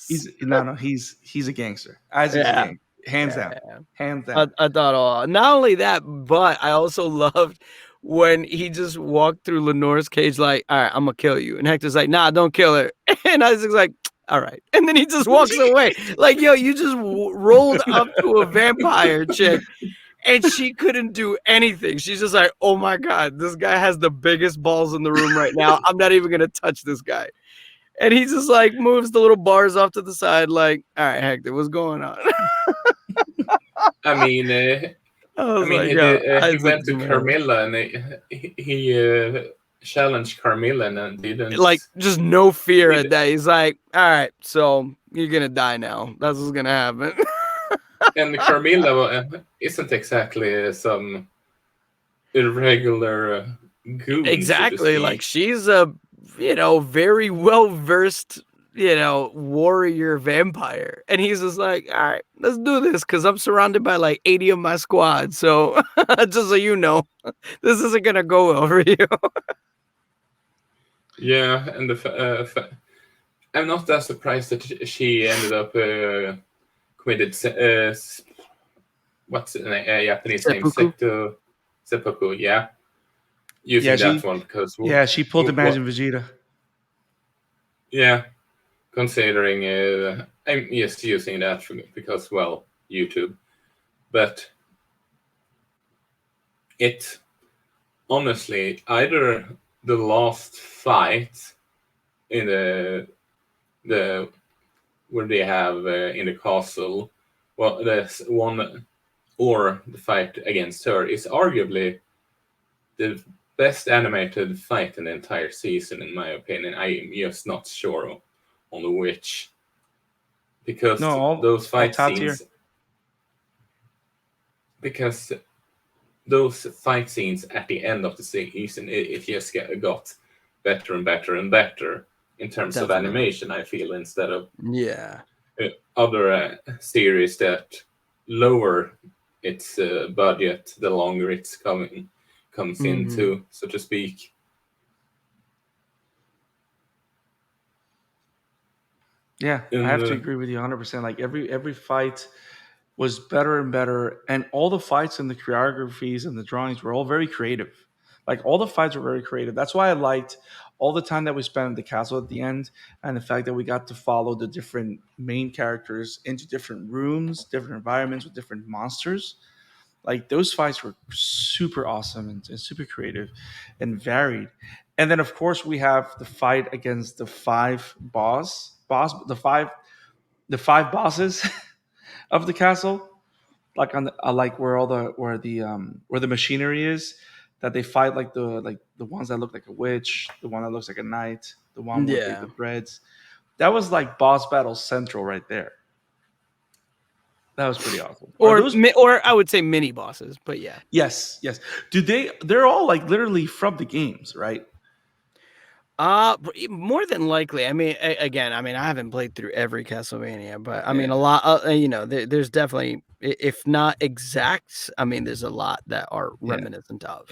He's a gangster. Isaac's a gangster. Hands down. I thought, not only that, but I also loved when he just walked through Lenore's cage like, all right, I'm gonna kill you. And Hector's like, nah, don't kill her. And Isaac's like, all right. And then he just walks away. Like, yo, you just rolled up to a vampire chick and she couldn't do anything. She's just like, oh my God, this guy has the biggest balls in the room right now. I'm not even going to touch this guy. And he just like moves the little bars off to the side like, all right, Hector, what's going on? I mean, he went to Carmilla and he challenged Carmilla and didn't. Like, just no fear at that. He's like, all right, so you're going to die now. That's what's going to happen. And Carmilla isn't exactly some irregular goon. Exactly. So like, she's a, very well-versed, warrior vampire. And he's just like, all right, let's do this, because I'm surrounded by like 80 of my squad. So just so you know, this isn't going to go over you. Yeah, and I'm not that surprised that she ended up committed what's the Japanese Seppuku? name? Seppuku, yeah. Using that one because she pulled the Imagine Vegeta. Yeah, considering I'm just using that because, well, YouTube, but it honestly either the last fight in the where they have in the castle, well, there's one, or the fight against her is arguably the best animated fight in the entire season, in my opinion. I'm just not sure on which, because those fight scenes, because those fight scenes at the end of the season, it just got better and better and better in terms of animation, I feel, instead of other series that lower its budget the longer it's comes into, so to speak. Yeah, I have to agree with you 100%. Like every fight was better and better, and all the fights and the choreographies and the drawings were all very creative. Like all the fights were very creative. That's why I liked all the time that we spent in the castle at the end, and the fact that we got to follow the different main characters into different rooms, different environments with different monsters. Like those fights were super awesome and super creative and varied. And then of course we have the fight against the the five bosses of the castle, like on the, like where the machinery is, that they fight, like the ones that look like a witch, the one that looks like a knight, the one with the breads. That was like boss battle central right there. That was pretty awesome. Or I would say mini bosses, but yeah. Yes. They're all like literally from the games, right? More than likely. I mean, again, I haven't played through every Castlevania, but I mean, a lot. There's definitely, if not exact, there's a lot that are reminiscent of.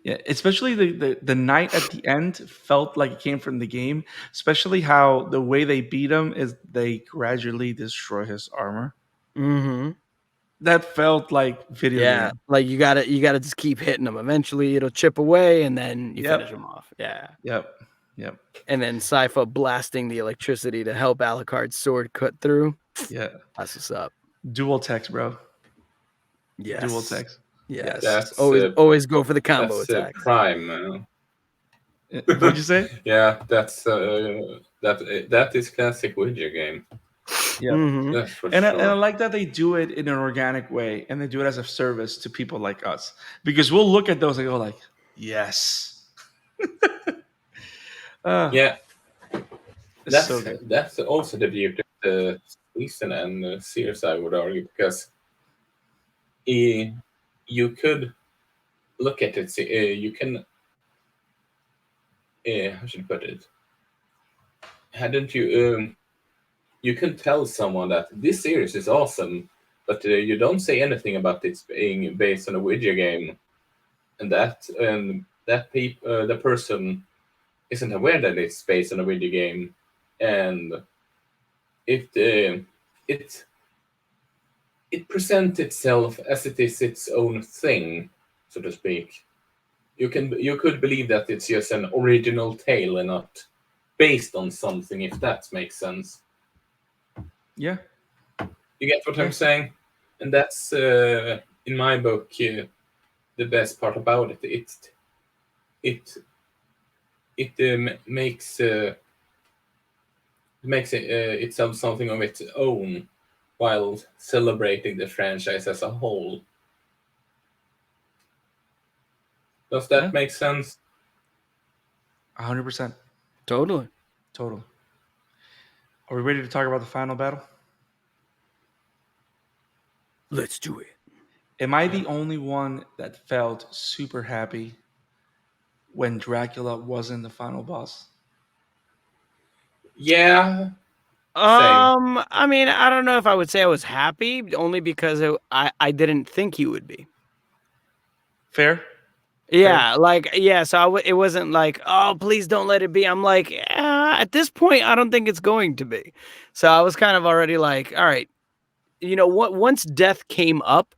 Yeah, especially the knight at the end felt like it came from the game. Especially how the way they beat him is they gradually destroy his armor. Mm-hmm. That felt like video game. Like you gotta just keep hitting them. Eventually, it'll chip away, and then you finish them off. Yeah. Yep. And then Sypha blasting the electricity to help Alucard's sword cut through. Yeah, that's what's up. Dual text, bro. Yes. Dual text. Yes. That's, always go for the combo attack. Prime. What'd you say? Yeah, that's that is classic video game. Yeah, that's for and sure. I like that they do it in an organic way, and they do it as a service to people like us, because we'll look at those and go like, yes. Yeah, that's so good. That's also the beauty of the season and the series, I would argue, because you could look at it. You can, how should I put it? Hadn't you? You can tell someone that this series is awesome, but you don't say anything about it being based on a video game, and the person isn't aware that it's based on a video game, and it presents itself as it is its own thing, so to speak. You could believe that it's just an original tale and not based on something, if that makes sense. Yeah, you get what I'm saying, and that's in my book the best part about it. It makes itself something of its own, while celebrating the franchise as a whole. Does that make sense? 100%. Totally. Are we ready to talk about the final battle? Let's do it. Am I the only one that felt super happy when Dracula wasn't the final boss? Yeah. Same. I don't know if I would say I was happy, only because I didn't think he would be. Fair. Yeah, so it wasn't like, oh, please don't let it be. I'm like, at this point, I don't think it's going to be. So I was kind of already like, all right, once death came up,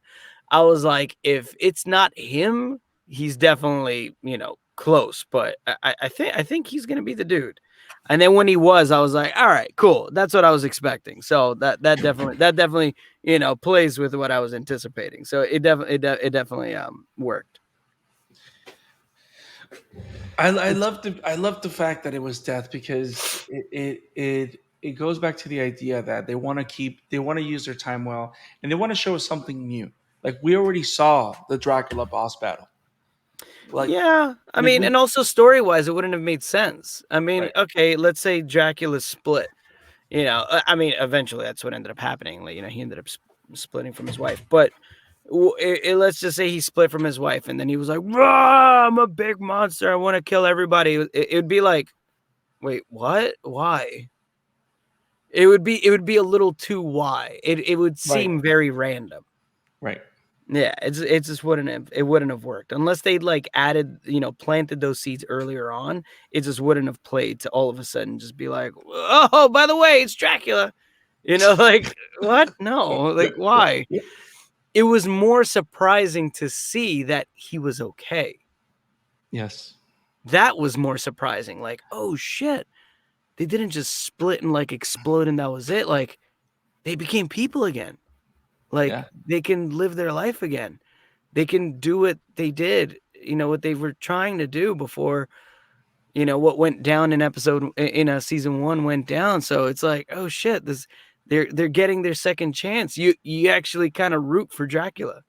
I was like, if it's not him, he's definitely, close, but I think he's gonna be the dude. And then when he was, I was like, all right, cool. That's what I was expecting. So that definitely plays with what I was anticipating. So it definitely worked. I love the fact that it was death, because it goes back to the idea that they want to use their time well, and they want to show us something new. Like, we already saw the Dracula boss battle. Like, yeah, I mean, and also story wise, it wouldn't have made sense. I mean, Right. okay, let's say Dracula split. I mean, eventually that's what ended up happening. Like, he ended up splitting from his wife, but let's just say he split from his wife, and then he was like, "Rah, I'm a big monster. I want to kill everybody." It'd be like, wait, what? Why? It would be a little too why. It would seem very random. Right. Yeah, it just wouldn't have worked unless they'd like added, planted those seeds earlier on. It just wouldn't have played to all of a sudden just be like, oh, by the way, it's Dracula. Like, what? No, like, why? It was more surprising to see that he was okay. Yes. That was more surprising. Like, oh shit, they didn't just split and like explode and that was it. Like, they became people again. Like, they can live their life again. They can do what they did, what they were trying to do before, what went down in season 1 went down. So it's like, oh shit, they're getting their second chance. You actually kind of root for Dracula.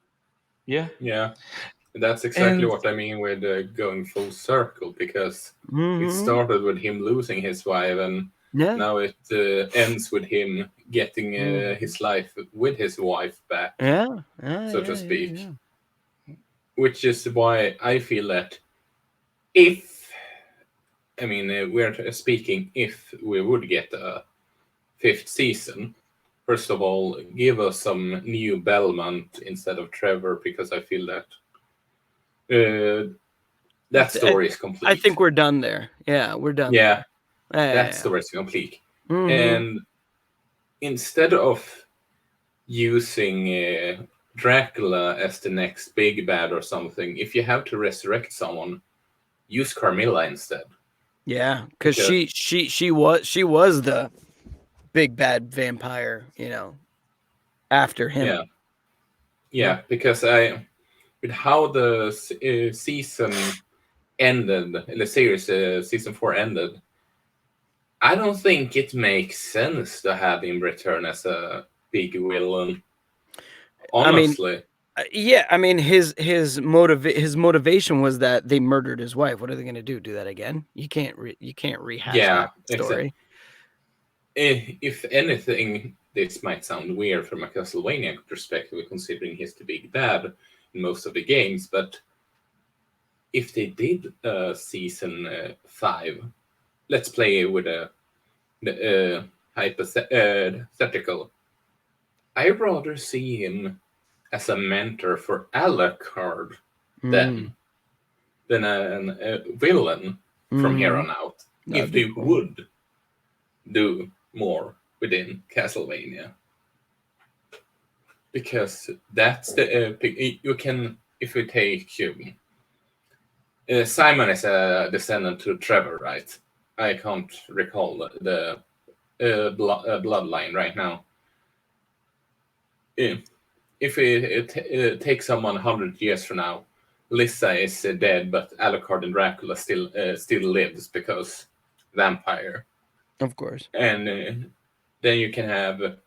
Yeah. Yeah. That's exactly what I mean with going full circle, because it started with him losing his wife, and now it ends with him getting his life with his wife back, so to speak. Yeah. Which is why I feel that we're speaking if we would get a 5th season, first of all, give us some new Belmont instead of Trevor, because I feel that that story is complete. I think we're done there. Yeah, we're done. Yeah, there. that story is complete. Mm-hmm. And instead of using Dracula as the next big bad or something, if you have to resurrect someone, use Carmilla instead. Yeah, because she was the big bad vampire, after him. Yeah, because with how the season ended, the series season 4 ended, I don't think it makes sense to have him return as a big villain. Honestly. I mean, his motivation was that they murdered his wife. What are they going to do? Do that again? You can't rehash that story. If anything, this might sound weird from a Castlevania perspective, considering he's the big bad in most of the games, but if they did season 5, let's play with a hypothetical. I'd rather see him as a mentor for Alucard than a villain from here on out. That'd if they would do more within Castlevania. Because that's the you can, if we take Simon is a descendant to Trevor, right? I can't recall the bloodline right now. If it takes someone 100 years from now, Lissa is dead, but Alucard and Dracula still lives because vampire. Of course. And then you can have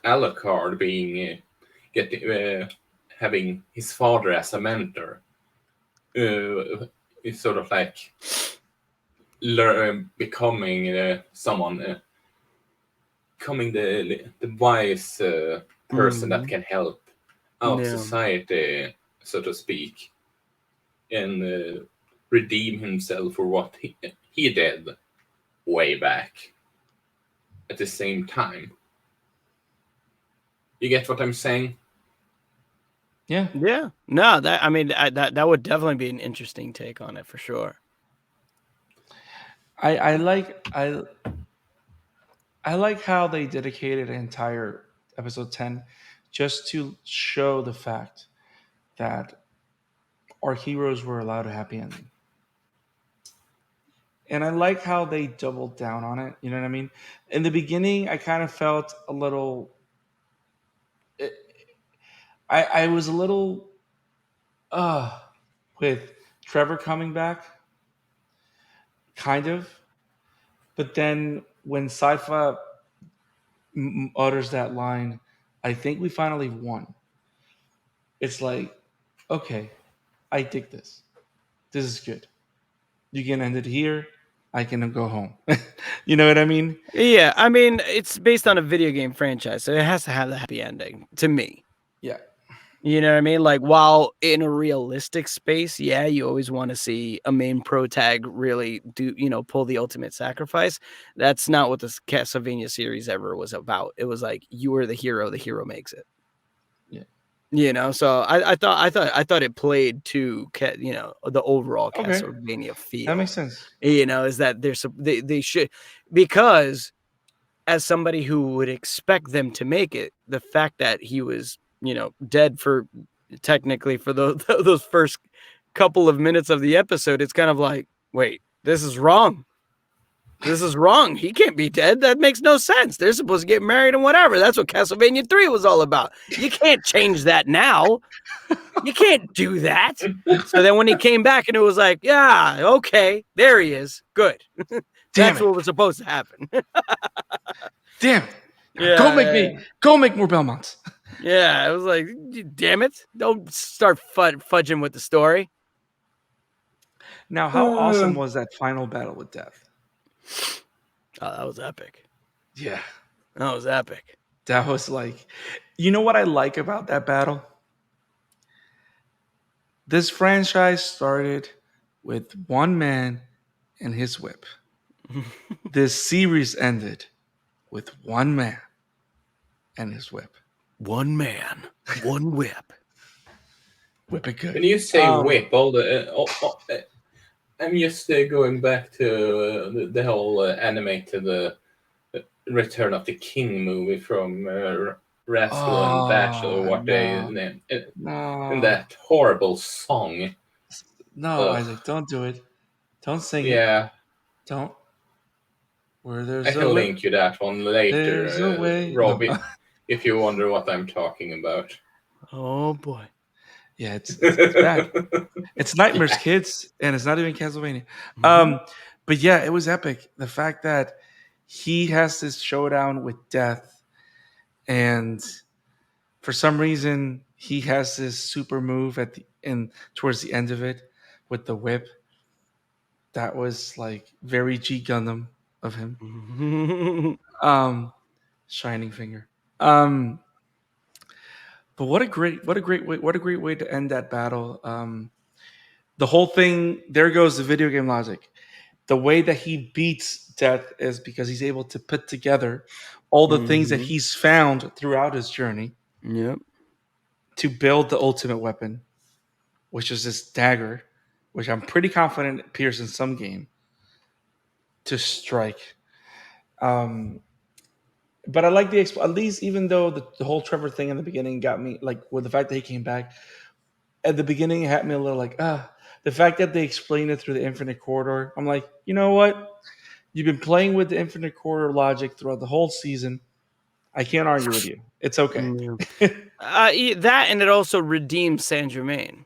Alucard being having his father as a mentor. It's sort of like becoming someone, becoming the wise person that can help out society, so to speak, and redeem himself for what he did way back at the same time. You get what I'm saying? Yeah. No, that would definitely be an interesting take on it for sure. I like how they dedicated an entire episode 10 just to show the fact that our heroes were allowed a happy ending. and I like how they doubled down on it. You know what I mean? In the beginning, I kind of felt a little. I was a little with Trevor coming back, kind of. But then when Saifa utters that line, I think we finally won. It's like, okay, I dig this. This is good. You can end it here. I can go home. You know what I mean? Yeah, I mean, it's based on a video game franchise, so it has to have the happy ending to me. Yeah. You know what I mean? Like, while in a realistic space, yeah, you always want to see a main pro tag really do, pull the ultimate sacrifice. That's not what the Castlevania series ever was about. It was like, you are the hero makes it. Yeah. So I thought it played to the overall Okay. Castlevania feel. That makes sense. Is that they should, because as somebody who would expect them to make it, the fact that he was dead for technically for those first couple of minutes of the episode, it's kind of like, wait, this is wrong. This is wrong. He can't be dead. That makes no sense. They're supposed to get married and whatever. That's what Castlevania 3 was all about. You can't change that now. You can't do that. So then when he came back and it was like, yeah, okay, there he is. Good. That's what was supposed to happen. Damn it. Yeah, Go make more Belmonts. Yeah, it was like, damn it. Don't start fudging with the story. Now, how awesome was that final battle with Death? Oh, that was epic. Yeah. That was epic. That was like, you know what I like about that battle? This franchise started with one man and his whip. This series ended with one man and his whip. One man, one whip. Whip it good. When you say whip, I'm just going back to the whole animated Return of the King movie from Rascal and Bachelor, what they named it. And that horrible song. No, Isaac, don't do it. Don't sing it. Yeah. Don't. I can link you that one later, Robbie, if you wonder what I'm talking about. Oh boy. Yeah, it's bad. It's Nightmares, kids, and it's not even Castlevania. But yeah, it was epic. The fact that he has this showdown with Death, and for some reason he has this super move towards the end of it with the whip. That was like very G Gundam of him. Shining finger. But what a great way to end that battle. The whole thing, there goes the video game logic. The way that he beats Death is because he's able to put together all the things that he's found throughout his journey. Yep. To build the ultimate weapon, which is this dagger, which I'm pretty confident appears in some game, to strike. But I like at least, even though the whole Trevor thing in the beginning got me, like, with the fact that he came back at the beginning, it had me a little like, the fact that they explained it through the infinite corridor. I'm like, you know what? You've been playing with the infinite corridor logic throughout the whole season. I can't argue with you. It's okay. That, and it also redeems Saint Germain.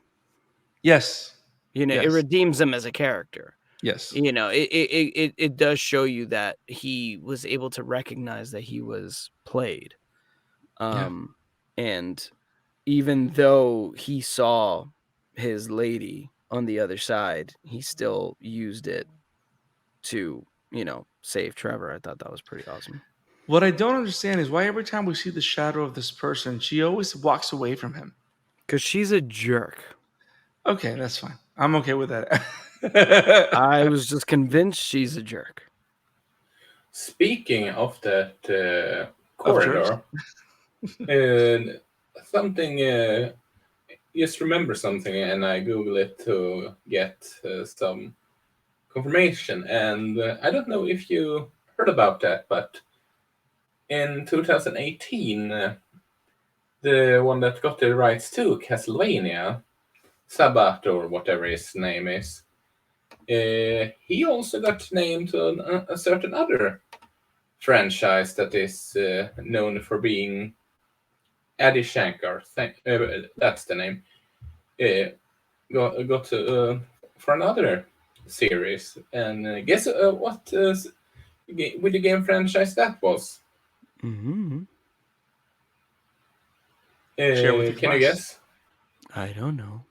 Yes. It redeems him as a character. Yes. It does show you that he was able to recognize that he was played. And even though he saw his lady on the other side, he still used it to, save Trevor. I thought that was pretty awesome. What I don't understand is why every time we see the shadow of this person, she always walks away from him. Because she's a jerk. Okay, that's fine. I'm okay with that. I was just convinced she's a jerk. Speaking of that corridor, something, just remember something, and I Google it to get some confirmation. And I don't know if you heard about that, but in 2018, the one that got the rights to Castlevania, Sabat or whatever his name is, he also got named to a certain other franchise that is known for being Adi Shankar. That's the name. Got for another series, and guess what video game franchise that was? Mm-hmm. Share with the Can you class. guess? I don't know.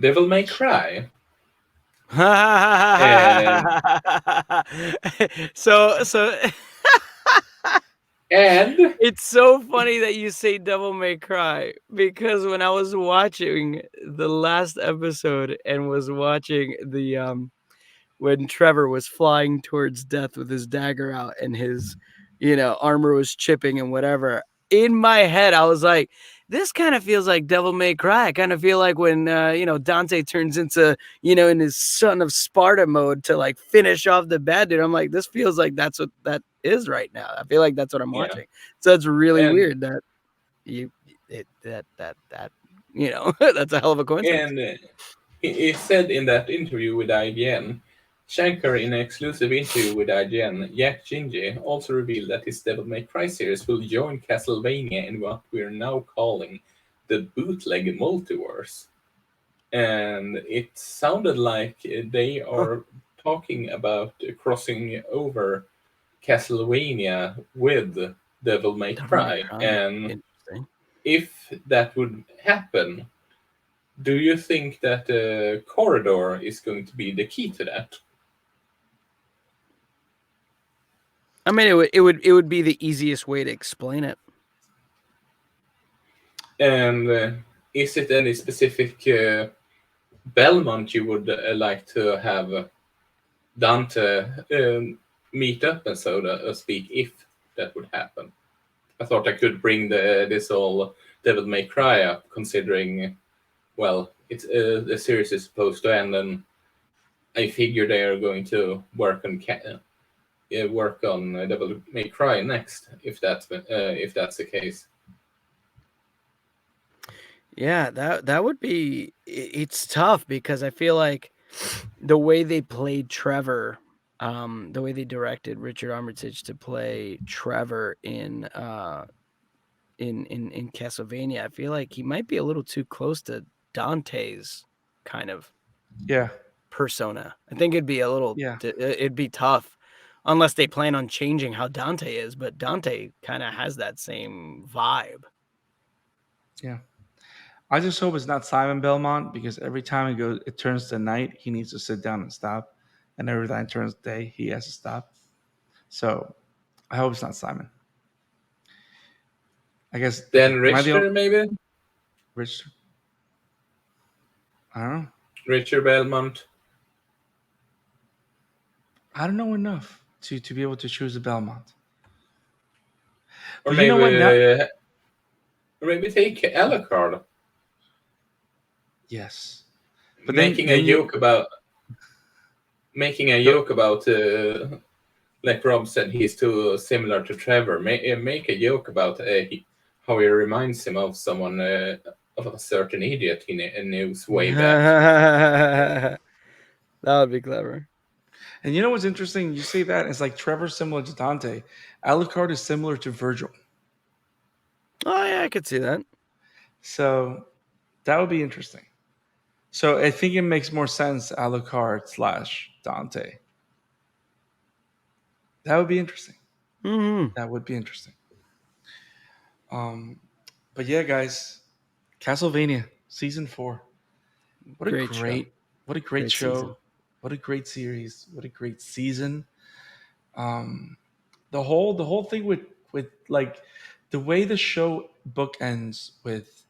Devil May Cry. So And it's so funny that you say Devil May Cry, because when I was watching the last episode and was watching the when Trevor was flying towards death with his dagger out and his, armor was chipping and whatever. In my head, I was like, this kind of feels like Devil May Cry. I kind of feel like when, Dante turns into, in his Son of Sparta mode to like finish off the bad dude. I'm like, this feels like that's what that is right now. I feel like that's what I'm yeah, watching. So it's really and weird that that's a hell of a coincidence. and he said in that interview with IGN, Shankar, in an exclusive interview with IGN, Jack Gingy also revealed that his Devil May Cry series will join Castlevania in what we're now calling the bootleg multiverse. And it sounded like they are talking about crossing over Castlevania with Devil May Devil May Cry. Cry. And Interesting. if that would happen, do you think that the corridor is going to be the key to that? I mean, it would be the easiest way to explain it. And is it any specific Belmont you would like to have Dante meet up and so to speak, if that would happen? I thought I could bring this all Devil May Cry up, considering, well, it's the series is supposed to end, and I figure they are going to work on Devil May Cry next, if that's the case. Yeah, that would be. It's tough because I feel like the way they played Trevor, the way they directed Richard Armitage to play Trevor in Castlevania, I feel like he might be a little too close to Dante's kind of Yeah. persona. I think it'd be Yeah. it'd be tough unless they plan on changing how Dante is, but Dante kind of has that same vibe. Yeah. I just hope it's not Simon Belmont, because every time it turns to night, he needs to sit down and stop. And every time it turns day, he has to stop. So I hope it's not Simon. I guess. Then Am I the only Richter, maybe? Rich? I don't know. Richard Belmont. I don't know enough to be able to choose a Belmont. Or But maybe, you know what? maybe take Alucard. Yes. But Making a joke about like Rob said, he's too similar to Trevor. Make a joke about how he reminds him of someone, of a certain idiot he knows way back. That would be clever. And you know what's interesting? You say that it's like Trevor's similar to Dante. Alucard is similar to Virgil. Oh yeah, I could see that. So that would be interesting. So I think it makes more sense Alucard / Dante. That would be interesting. Mm-hmm. That would be interesting. But yeah, guys, Castlevania season 4. What a Great show. great Great show. season. What a great series. What a great season. The whole thing with like the way the show bookends with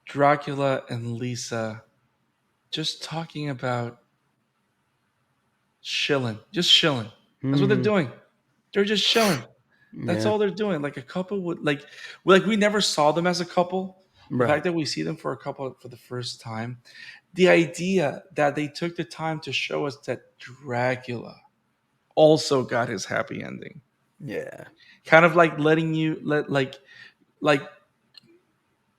Dracula and Lisa just talking about chilling, just chilling. That's what they're doing. They're just chilling. That's Yeah. all they're doing. Like a couple would like we never saw them as a couple. The Right. fact that we see them for a couple for the first time, the idea that they took the time to show us that Dracula also got his happy ending, Yeah. kind of like letting you like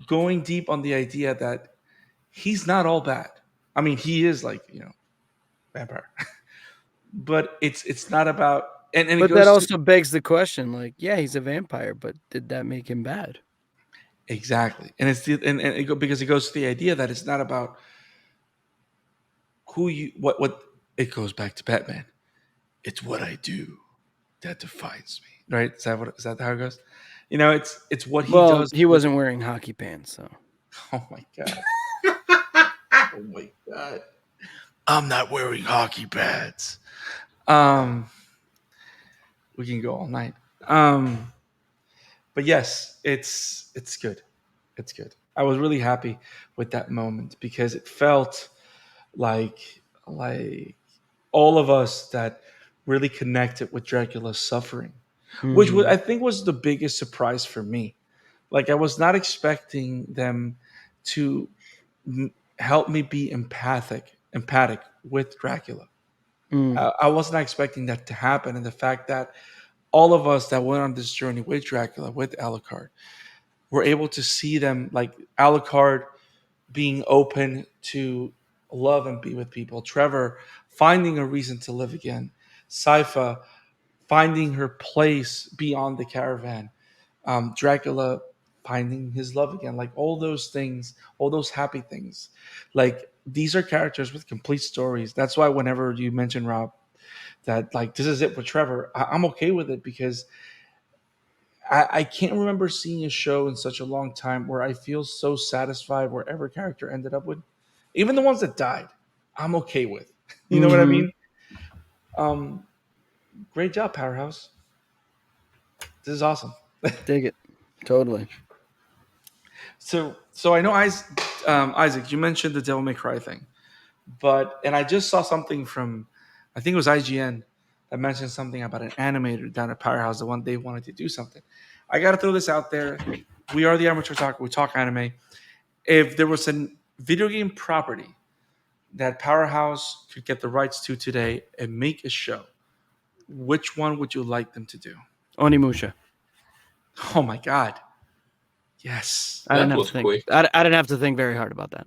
going deep on the idea that he's not all bad. I mean, he is like vampire. But it's not about and it But goes that to also begs the question, like, yeah, he's a vampire, but did that make him bad? exactly. And it's because it goes to the idea that it's not about who you what it goes back to Batman. It's what I do that defines me. Right? Is that how it goes? It's what he Well, does he with wasn't wearing hockey pants, so. oh my god. Oh my god. I'm not wearing hockey pads. Um we can go all night. But yes, it's good. It's good. I was really happy with that moment because it felt like all of us that really connected with Dracula's suffering, which Mhm. I think was the biggest surprise for me. Like I was not expecting them to help me be empathic with Dracula. Mm. I was not expecting that to happen, and the fact that all of us that went on this journey with Dracula, with Alucard, were able to see them like Alucard being open to love and be with people. Trevor finding a reason to live again. Sypha finding her place beyond the caravan. Dracula finding his love again. Like all those things, all those happy things. Like these are characters with complete stories. That's why whenever you mention Rob that like this is it with Trevor, I'm okay with it because I can't remember seeing a show in such a long time where I feel so satisfied wherever character ended up with. Even the ones that died, I'm okay with. You know what I Mhm. mean? Um, Great job, Powerhouse. This is awesome. Dig it. Totally. So I know Isaac, you mentioned the Devil May Cry thing, and I just saw something from, I think it was IGN that mentioned something about an animator down at Powerhouse that one day wanted to do something. I got to throw this out there. We are the Amateur Otaku. We talk anime. If there was a video game property that Powerhouse could get the rights to today and make a show, which one would you like them to do? Onimusha. Oh my god. Yes. I didn't That have to was think. quick. I didn't have to think very hard about that.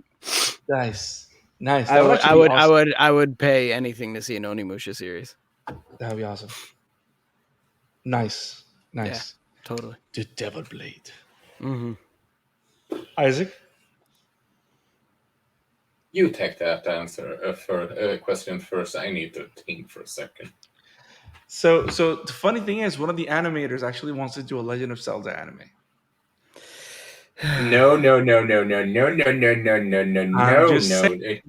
Nice. Nice. I That would would, I actually be would, I awesome. would, I would pay anything to see an Onimusha series. That would be awesome. Nice. Yeah, Nice. totally. The Devil Blade. Mm-hmm. Isaac? You take that answer for question first. I need to think for a second. So the funny thing is one of the animators actually wants to do a Legend of Zelda anime. No. I'm just saying.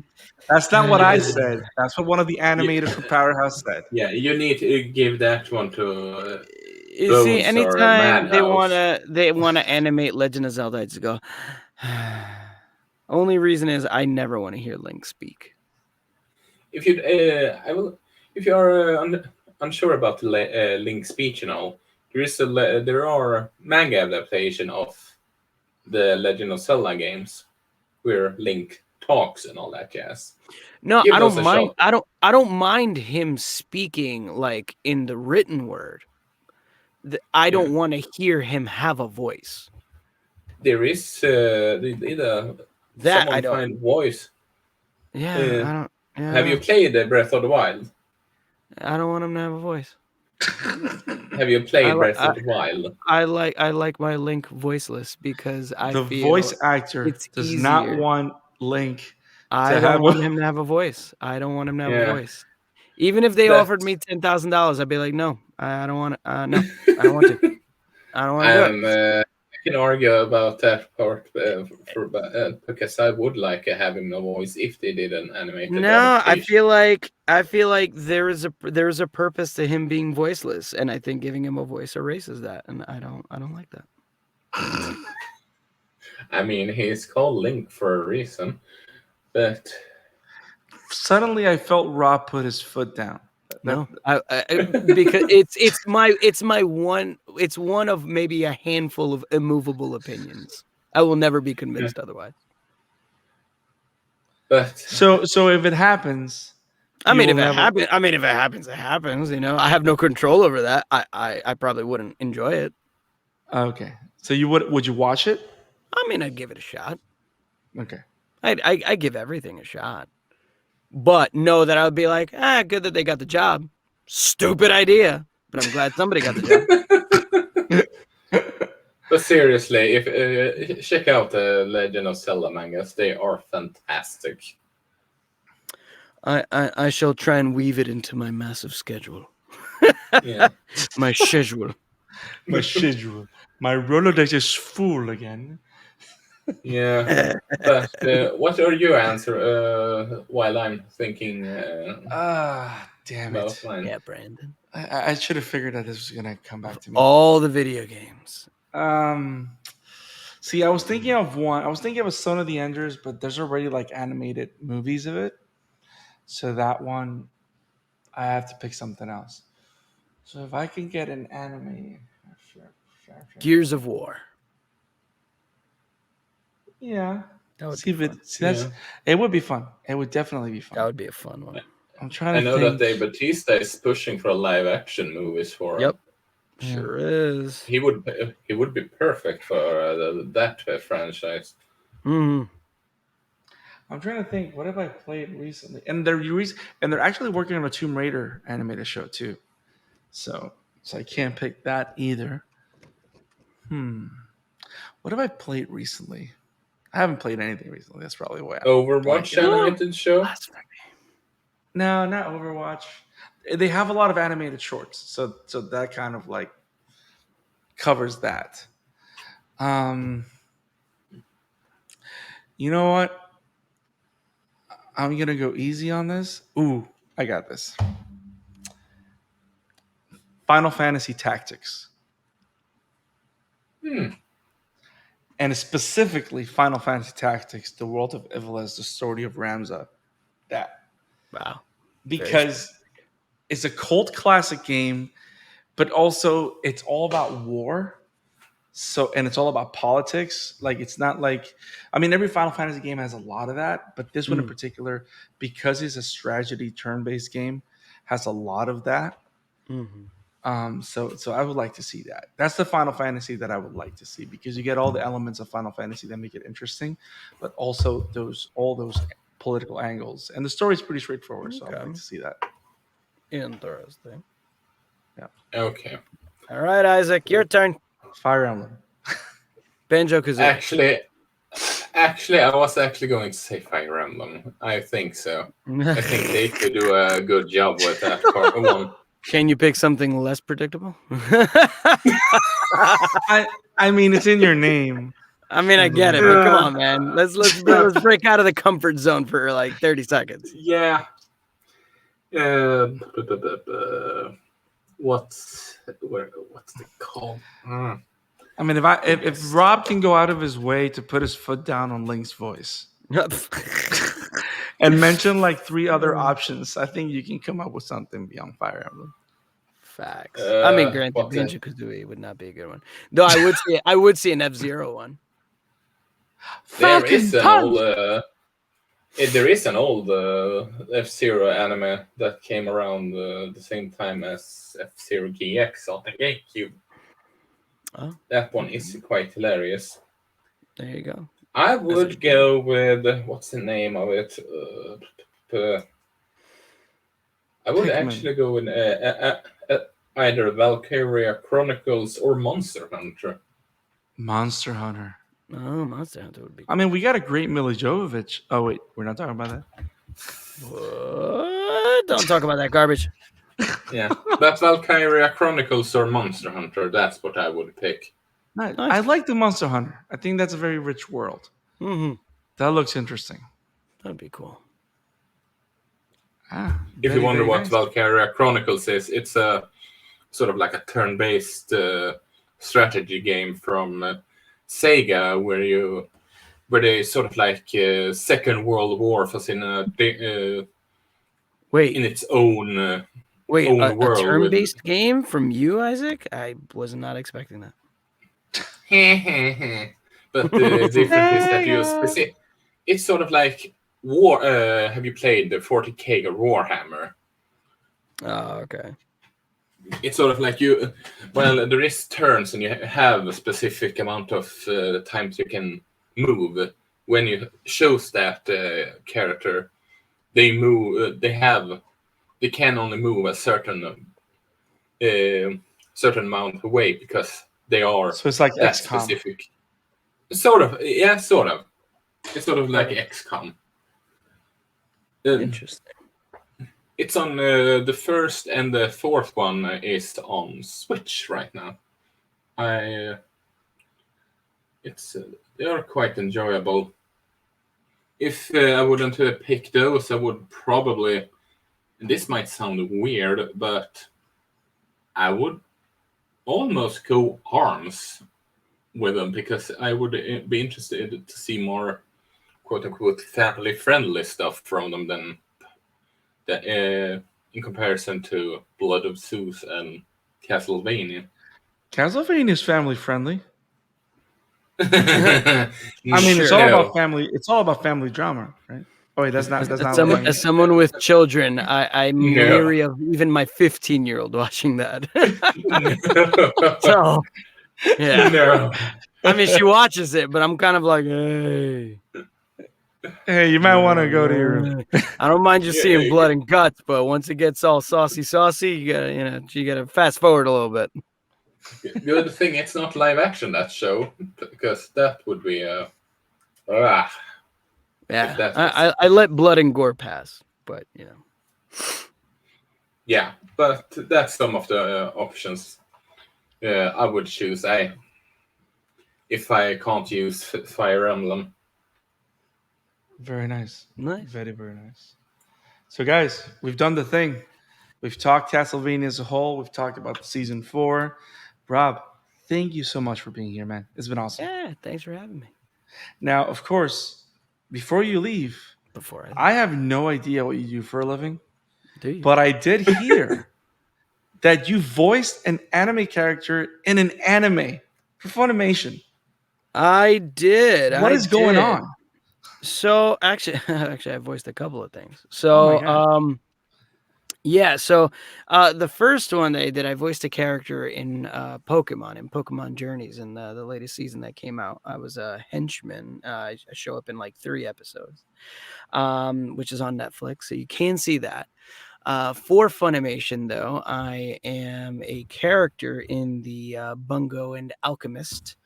That's not what I said. That's what one of the animators Yeah. from Powerhouse said. Yeah, you need to give that one to You see, Bones or anytime Madhouse. they wanna animate Legend of Zelda, I just go. Only reason is I never want to hear Link speak. If you, I will. If you are unsure about the Link speech and all, there are manga adaptation of the Legend of Zelda games where Link talks and all that jazz. No, Give I those don't a mind. shot. I don't mind him speaking like in the written word. I don't want to hear him have a voice. There is That someone I don't. find voice. Yeah, I don't. Yeah, Have you played Breath of the Wild? I don't want him to have a voice. Have you played Breath of the Wild? I like my Link voiceless because I The feel voice actor it's does not easier. want Link I to don't have want him to have a voice. I don't want him to have a Yeah. voice. Even if they That- offered me $10,000, I'd be like, no, I don't want to. No, I don't want to. I don't want to do it. I can argue about that part because I would like to have him a voice if they did an animated No, adaptation. I feel like there is a purpose to him being voiceless, and I think giving him a voice erases that, and I don't like that. I mean, he's called Link for a reason, but Suddenly I felt Rob put his foot down. No, I because it's one of maybe a handful of immovable opinions. I will never be convinced otherwise. but So if it happens, I mean, you if will it never happens, it happens. You know, I have no control over that. I probably wouldn't enjoy it. Okay. So you would you watch it? I mean, I'd give it a shot. Okay. I give everything a shot. but know that I would be like, good that they got the job. Stupid idea, but I'm glad somebody got the job. But seriously, if check out the Legend of Zelda mangas, they are fantastic. I shall try and weave it into my massive schedule. Yeah. My schedule. My schedule. My Rolodex is full again. Yeah. But what are your answer while I'm thinking Damn about it. mine? Yeah, Brandon. I should have figured that this was gonna come back to me. All the video games. See, I was thinking of one. I was thinking of a Son of the Enders, but there's already like animated movies of it. So that one, I have to pick something else. So if I can get an anime, sure. Gears of War. Yeah. That would See be if fun. it. See, that's. It would be fun. It would definitely be fun. That would be a fun one. I'm trying I to know think. that Dave Bautista is pushing for live action movies for him. Yep. Yeah. Sure is. He would be perfect for that franchise. Mm. I'm trying to think. What have I played recently? And they're actually working on a Tomb Raider animated show too. So I can't pick that either. What have I played recently? I haven't played anything recently. That's probably why. Overwatch animated show. No, not Overwatch. They have a lot of animated shorts, so that kind of like covers that. You know what? I'm gonna go easy on this. Ooh, I got this. Final Fantasy Tactics. And specifically Final Fantasy Tactics, The World of Ivales, The Story of Ramza. That. Wow. Because it's a cult classic game, but also it's all about war. So, and it's all about politics. Like, it's not like, I mean, every Final Fantasy game has a lot of that, but this one in particular, because it's a strategy turn-based game, has a lot of that. So I would like to see that. That's the Final Fantasy that I would like to see, because you get all the elements of Final Fantasy that make it interesting, but also all those political angles, and the story is pretty straightforward. So I'd like to see that. Interesting. Yeah. Okay. All right, Isaac, your turn. Fire Emblem. Banjo-Kazooie. Actually, I was actually going to say Fire Emblem. I think so. I think they could do a good job with that part one. Can you pick something less predictable? I mean, it's in your name. I mean, I get it, but come on, man. Let's break out of the comfort zone for like 30 seconds. Yeah. What's the call? I mean, if Rob can go out of his way to put his foot down on Link's voice and mention like 3 other options, I think you can come up with something beyond Fire Emblem. Facts. I mean, granted, Banjo-Kazooie would not be a good one. Though I would see an F-Zero one. There is an old F-Zero anime that came around the same time as F-Zero GX on the GameCube. Oh. That one is quite hilarious. There you go. I would go with, what's the name of it? I would actually go with either Valkyria Chronicles or Monster Hunter. Monster Hunter. Oh, Monster Hunter would be. I mean, we got a great Mila Jovovich. Oh wait, we're not talking about that. What? Don't talk about that garbage. Yeah, that's Valkyria Chronicles or Monster Hunter. That's what I would pick. Nice. I like the Monster Hunter. I think that's a very rich world. Mm-hmm. That looks interesting. That'd be cool. If you wonder what Valkyria Chronicles is, it's a sort of like a turn-based strategy game from Sega, where they sort of like Second World War was in its own a world. turn-based game from you, Isaac? I was not expecting that. But the difference is that it's sort of like war. Have you played the 40K or Warhammer? Oh, okay. It's sort of like there is turns and you have a specific amount of times you can move. When you choose that character, they move. They can only move a certain amount away because they are So it's like that XCOM. specific. Sort of, yeah, sort of. It's sort of like Okay. XCOM. Interesting. It's on the first and the fourth one is on Switch right now. They are quite enjoyable. If I wouldn't pick those, I would probably. And this might sound weird, but I would almost go ARMS with them because I would be interested to see more "quote unquote" family friendly stuff from them than in comparison to Blood of Zeus and Castlevania. Castlevania is family friendly. I mean, it's all about family. It's all about family drama, right? Oh wait, that's not. As someone with children, I'm leery of even my 15-year-old watching that. So, yeah. No. I mean, she watches it, but I'm kind of like, hey. Hey, you might want to go to your room. I don't mind you seeing blood and guts, but once it gets all saucy, you gotta fast forward a little bit. Good thing it's not live action, that show, because that would be yeah. I let blood and gore pass, but yeah, but that's some of the options I would choose. If I can't use Fire Emblem. Very nice. Nice. Very, very nice. So, guys, we've done the thing. We've talked Castlevania as a whole. We've talked about the season 4. Rob, thank you so much for being here, man. It's been awesome. Yeah, thanks for having me. Now, of course, before you leave, I have no idea what you do for a living. Do you? But I did hear that you voiced an anime character in an anime for Funimation. I did. What is going on? So actually, I voiced a couple of things. So, So the first one that I voiced a character in Pokemon Journeys in the latest season that came out. I was a henchman. I show up in like 3 episodes, which is on Netflix, so you can see that. For Funimation, though, I am a character in the Bungo and Alchemist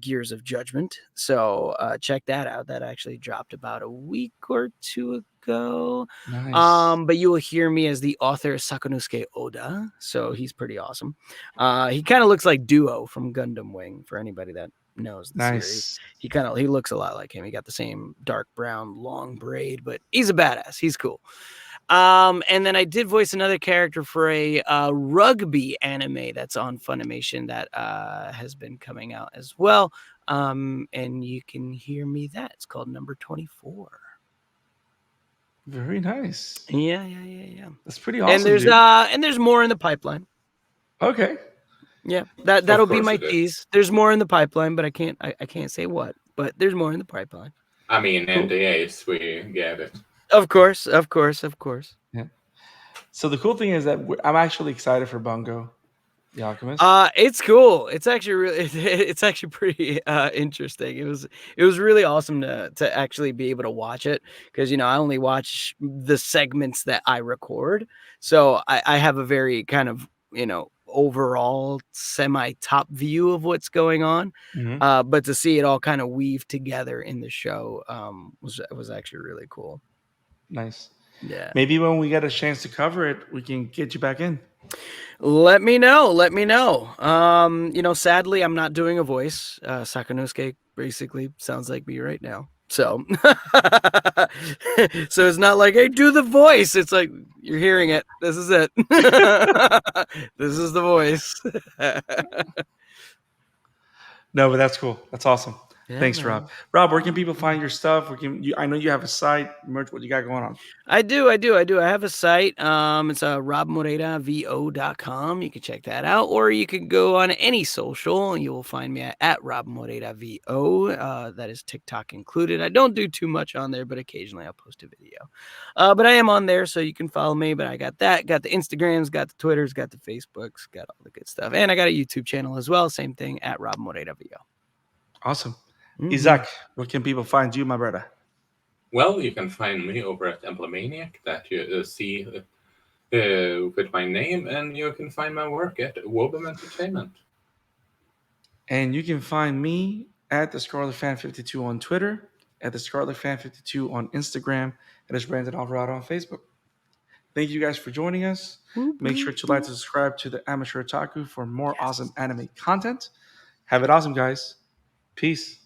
Gears of Judgment. So check that out. That actually dropped about a week or 2 ago. Nice. But you will hear me as the author Sakanosuke Oda. So he's pretty awesome. He kind of looks like Duo from Gundam Wing, for anybody that knows the series. He looks a lot like him. He got the same dark brown long braid, but he's a badass. He's cool. And then I did voice another character for a rugby anime that's on Funimation that has been coming out as well. And you can hear me that. It's called Number 24. Very nice. Yeah. That's pretty awesome. And there's more in the pipeline. Okay. Yeah, that'll be my tease. There's more in the pipeline, but I can't say what. But there's more in the pipeline. I mean, NDAs, we get it. Of course. Yeah. So the cool thing is that I'm actually excited for Bungo, the Alchemist. It's cool. It's actually pretty interesting. It was really awesome to actually be able to watch it because I only watch the segments that I record, so I have a very kind of overall semi-top view of what's going on. Mm-hmm. But to see it all kind of weave together in the show was actually really cool. Nice. Yeah. Maybe when we get a chance to cover it, we can get you back in. Let me know. Sadly, I'm not doing a voice. Sakanosuke basically sounds like me right now. So, so it's not like, hey, do the voice. It's like, you're hearing it. This is it. This is the voice. No, but that's cool. That's awesome. Yeah, thanks, man. Rob. Rob, where can people find your stuff? I know you have a site, merch. What you got going on? I do. I have a site. It's robmoreiravo.com. You can check that out, or you can go on any social and you will find me at Rob Moreira VO. That is TikTok included. I don't do too much on there, but occasionally I'll post a video. But I am on there, so you can follow me. But I got that, got the Instagrams, got the Twitters, got the Facebooks, got all the good stuff. And I got a YouTube channel as well. Same thing at Rob Moreira VO. Awesome. Mm-hmm. Isak, where can people find you, my brother? well, you can find me over at Emblemaniac, that you see with my name, and you can find my work at Wobum Entertainment. And you can find me at the Scarlet Fan 52 on Twitter, at the Scarlet Fan 52 on Instagram, and as Brandon Alvarado on Facebook. Thank you guys for joining us. Make sure to like and subscribe to the Amateur Otaku for more awesome anime content. Have it awesome, guys. Peace.